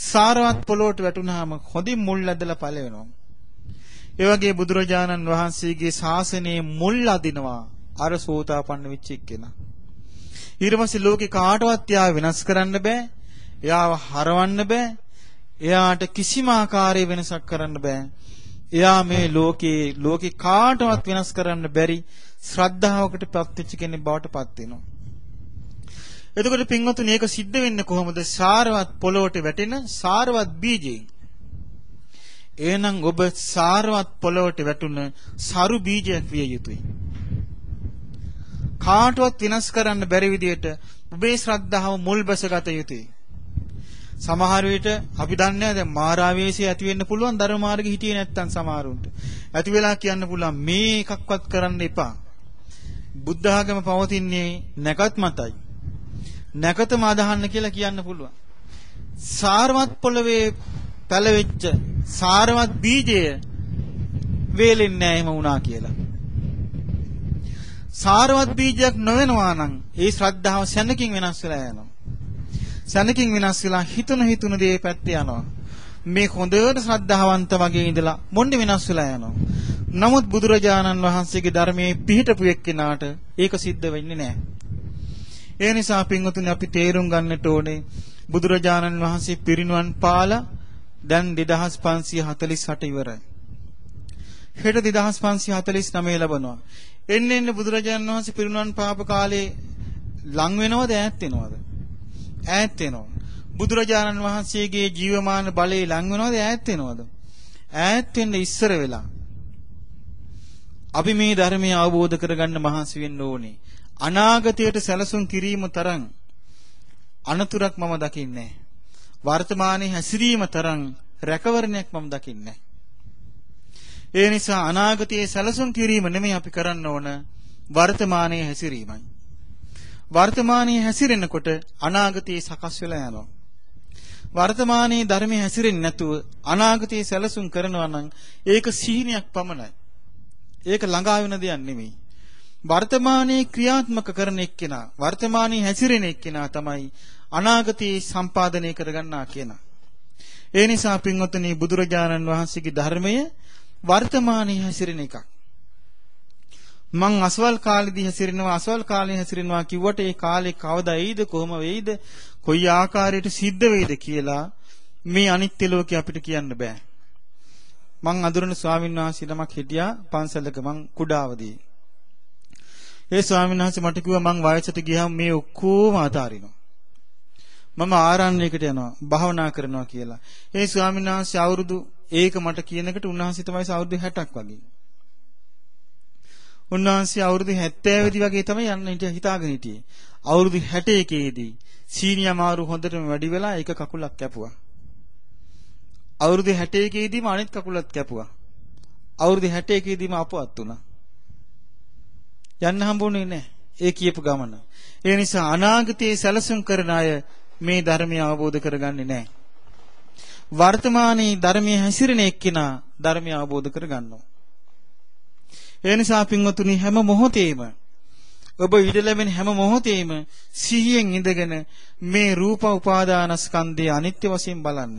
S1: සාරවත් පොළොවට වැටුනහම හොඳින් මුල් ඇදලා පළවෙනවා. ඒ වගේ බුදුරජාණන් වහන්සේගේ ශාසනයේ මුල් අදිනවා අර සෝතාපන්න වෙච්ච එක්කෙනා. ඊට පස්සේ ලෝකේ කාටවත් යා වෙනස් කරන්න බෑ. එයාව හරවන්න බෑ. එයාට කිසිම ආකාරයේ වෙනසක් කරන්න බෑ. එයා මේ ලෝකේ කාටවත් වෙනස් කරන්න බැරි ශ්‍රද්ධාවකට පත්වෙච්ච කෙනෙක් බවට පත් වෙනවා. එතකොට පින්වතුනි මේක සිද්ධ වෙන්නේ කොහොමද? සාරවත් පොළොවට වැටෙන සාරවත් බීජයෙන්. එහෙනම් ඔබ සාරවත් පොළොවට වැටුන සරු බීජයක් විය යුතුයි. කාටවත් වෙනස් කරන්න බැරි විදියට ඔබේ ශ්‍රද්ධාව මුල් බැසගත යුතුයි. සමහර විට අපි දන්නේ නැහැ දැන් මාරාවේශය ඇති වෙන්න පුළුවන් ධර්ම මාර්ගෙ හිටියේ නැත්තම් සමහරුන්ට. ඇති වෙලා කියන්න පුළුවන් මේ එකක්වත් කරන්න එපා. බුද්ධ ආගම පවතින්නේ නැකත් මතයි. නැකතම අදහන්න කියලා කියන්න පුළුවන්. සාරවත් පොළවේ පැලවෙච්ච සාරවත් බීජය වේලෙන්නේ නැහැ එහෙම වුණා කියලා. සාරවත් බීජයක් නොවෙනවා නම් ඒ ශ්‍රද්ධාව සැනකින් වෙනස් වෙලා යනවා. සැනකින් වෙනස් වෙලා හිතුන දේ පැත්තේ යනවා. මේ හොඳට ශ්‍රද්ධාවන්ත වගේ ඉඳලා මොන්නේ වෙනස් වෙලා යනවා. නමුත් බුදුරජාණන් වහන්සේගේ ධර්මයේ පිහිටපු එක්කෙනාට ඒක සිද්ධ වෙන්නේ නැහැ. ඒ නිසා පින්වතුනි අපි තේරුම් ගන්නට ඕනේ බුදුරජාණන් වහන්සේ පිරිනුවන් පාලා දැන් 2548 ඉවරයි. හෙට 2549 ලැබනවා. එන්න බුදුරජාණන් වහන්සේ පිරිනුවන් පාප කාලේ ලං වෙනවද ඈත් වෙනවද? ඈත් වෙනවා. බුදුරජාණන් වහන්සේගේ ජීවමාන බලේ ලං වෙනවද ඈත් වෙනවද? ඈත් වෙන්න ඉස්සර වෙලා අපි මේ ධර්මය අවබෝධ කරගන්න මහන්සි වෙන්න ඕනේ. අනාගතයට සැලසුම් කිරීම තරම් අනතුරක් මම දකින්නේ නැහැ. වර්තමානයේ හැසිරීම තරම් රැකවරණයක් මම දකින්නේ නැහැ. ඒ නිසා අනාගතයේ සැලසුම් කිරීම නෙමෙයි අපි කරන්න ඕන වර්තමානයේ හැසිරීමයි. වර්තමානයේ හැසිරෙනකොට අනාගතයේ සකස් වෙලා යනවා. වර්තමානයේ ධර්මයේ හැසිරෙන්නේ නැතුව අනාගතයේ සැලසුම් කරනවා නම් ඒක සීනියක් පමණයි. ඒක ළඟා වෙන දෙයක් නෙමෙයි. වර්තමානයේ ක්‍රියාත්මක කරන එක්කෙනා, වර්තමානයේ හැසිරෙන එක්කෙනා තමයි අනාගතයේ සම්පාදනය කරගන්නා කෙනා. ඒ නිසා පින්වත්නි බුදුරජාණන් වහන්සේගේ ධර්මය වර්තමානයේ හැසිරෙන එකක්. මං අසවල් කාලෙදී හැසිරෙනවා කිව්වට ඒ කාලේ කවදා එයිද කොහොම වෙයිද කොයි ආකාරයට සිද්ධ වෙයිද කියලා මේ අනිත්‍ය ලෝකේ අපිට කියන්න බෑ. මං අඳුරන ස්වාමීන් වහන්සේ නමක් හිටියා පන්සලක මං කුඩාවදී. ඒ ස්වාමීන් වහන්සේ මට කිව්වා මං වයසට ගියාම මේ ඔක්කොම අතාරිනවා. මම ආරණ්‍යයකට යනවා භාවනා කරනවා කියලා. ඒ ස්වාමීන් වහන්සේ අවුරුදු ඒක මට කියනකට උන්වහන්සේ තමයි අවුරුදු 60ක් වගේ. උන්වහන්සේ අවුරුදු 70 වගේ තමයි යන්න හිතාගෙන හිටියේ. අවුරුදු 61 සීනි අමාරු හොඳටම වැඩි වෙලා එක කකුලක් කැපුවා. අවුරුදු 61 දීම අනිත් කකුලත් කැපුවා. අවුරුදු 61 දීම අපවත් වුණා. යන්න හම්බුනේ නැහැ. ඒ කියපු ගමන. ඒ නිසා අනාගතයේ සැලසුම් කරන අය මේ ධර්මය අවබෝධ කරගන්නේ නැහැ. වර්තමානයේ ධර්මයේ හැසිරෙන එක්කිනා ධර්මය අවබෝධ කරගන්නවා. ඒ නිසා පින්වතුනි හැම මොහොතේම ඔබ ඉඩ ලැබෙන හැම මොහොතේම සිහියෙන් ඉඳගෙන මේ රූප උපාදානස්කන්ධය අනිත්‍ය වශයෙන් බලන්න.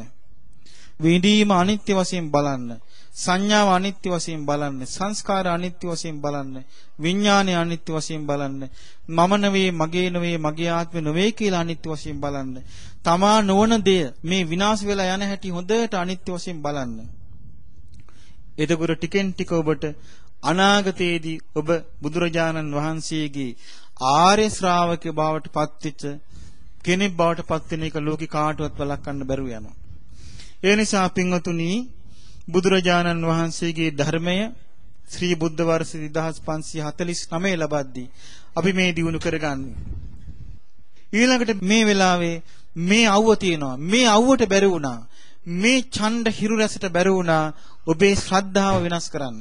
S1: විඳීම අනිත්‍ය වශයෙන් බලන්න. සංඥාව අනිත්‍ය වශයෙන් බලන්න. සංස්කාර අනිත්‍ය වශයෙන් බලන්න. විඥානය අනිත්‍ය වශයෙන් බලන්න. මම නෙවෙයි, මගේ නෙවෙයි, මගේ ආත්මෙ නෙවෙයි කියලා අනිත්‍ය වශයෙන් බලන්න. තමා නොවන දෙය මේ විනාශ වෙලා යන හැටි හොඳට අනිත්‍ය වශයෙන් බලන්න. එතකොට ටිකෙන් ටික ඔබට අනාගතයේදී ඔබ බුදුරජාණන් වහන්සේගේ ආර්ය ශ්‍රාවක බවට පත්වෙච්ච කෙනෙක් බවට පත් වෙන එක ලෝකේ කාටවත් වළක්වන්න බැරුව යනවා. ඒ නිසා පින්වතුනි බුදුරජාණන් වහන්සේගේ ධර්මය ශ්‍රී බුද්ධ වර්ෂ 2549 ලබද්දී අපි මේ දිනු කරගන්නේ. ඊළඟට මේ වෙලාවේ මේ අවුව තියෙනවා. මේ අවුවට බැරි වුණා. මේ ඡණ්ඩ හිරු රැසට බැරි වුණා ඔබේ ශ්‍රද්ධාව වෙනස් කරන්න.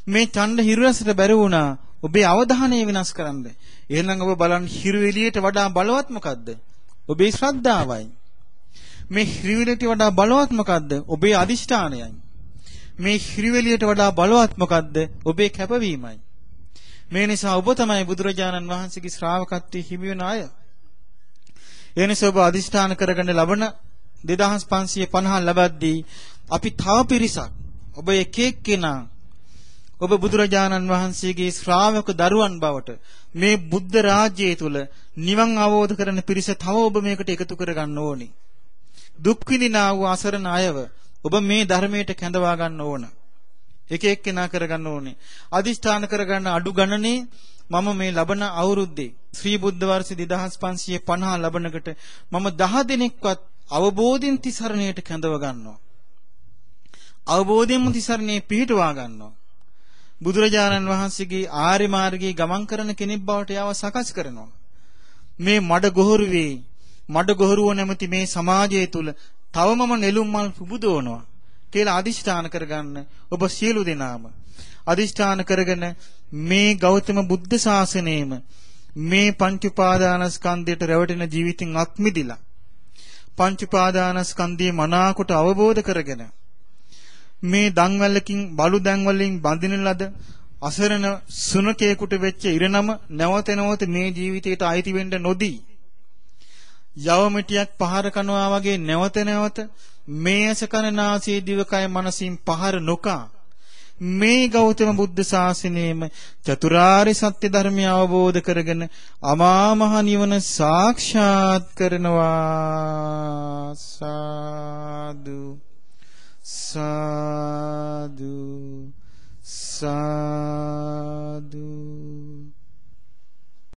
S1: මේ ඡණ්ඩ හිරු රැසට බැරි වුණා ඔබේ අවධානය වෙනස් කරන්න. එහෙනම් ඔබ බලන්න හිරු එළියට වඩා බලවත් මොකද්ද? ඔබේ ශ්‍රද්ධාවයි. මේ හිරු එළියට වඩා බලවත් මොකද්ද? ඔබේ අදිෂ්ඨානයයි. මේ හිරු එළියට වඩා බලවත් මොකද්ද? ඔබේ කැපවීමයි. මේ නිසා ඔබ තමයි බුදුරජාණන් වහන්සේගේ ශ්‍රාවකත්වයේ හිමි වෙන අය. ඒ නිසා ඔබ අදිෂ්ඨාන කරගෙන ලබන 2550 ලබද්දී අපි තව පිරිසක් ඔබ එක එක්කෙනා ඔබ බුදුරජාණන් වහන්සේගේ ශ්‍රාවක දරුවන් බවට මේ බුද්ධ රාජ්‍යය තුල නිවන් අවබෝධ කරන පිරිස තව ඔබ මේකට එකතු කරගන්න ඕනි. දුක් විඳිනා වූ අසරණ අයව ඔබ මේ ධර්මයට කැඳවා ගන්න ඕන. එක එක්කෙනා කරගන්න ඕනේ. අදිෂ්ඨාන කරගන්න අඩු ගණනේ මම මේ ලබන අවුරුද්දේ ශ්‍රී බුද්ධ වර්ෂ 2550 ලබනකට මම 10 දිනක්වත් අවබෝධයෙන් තිසරණයට කැඳව ගන්නවා. අවබෝධයෙන්ම තිසරණේ පිහිටුවා ගන්නවා. බුදුරජාණන් වහන්සේගේ ආර්ය මාර්ගයේ ගමන් කරන කෙනෙක් බවට යව සකස් කරනවා. මේ මඩ ගොහරුව නැමැති මේ සමාජය තුල තවමම නෙළුම් මල් පුබුදවනවා කියලා අදිෂ්ඨාන කරගන්න ඔබ සියලු දෙනාම අදිෂ්ඨාන කරගෙන මේ ගෞතම බුද්ධ ශාසනයේම මේ පංච උපාදානස්කන්ධයට රැවටෙන ජීවිතින් අත්මිදිලා පංච උපාදානස්කන්ධයේ මනාකොට අවබෝධ කරගෙන මේ දන්වැලකින් බලු දැන්වලින් බඳින ලද අසරණ සුනකේකට වෙච්ච ඉරණම නැවත මේ ජීවිතයට අයිති වෙන්න නොදී යවමිටියක් පහර කනවා වගේ නැවත මේ අසකනාසී දිවකය මනසින් පහර නොකා මේ ගෞතම බුද්ධ ශාසනයේම චතුරාර්ය සත්‍ය ධර්මය අවබෝධ කරගෙන අමා මහ නිවන සාක්ෂාත් කරනවා. සාදු සාදු සාදු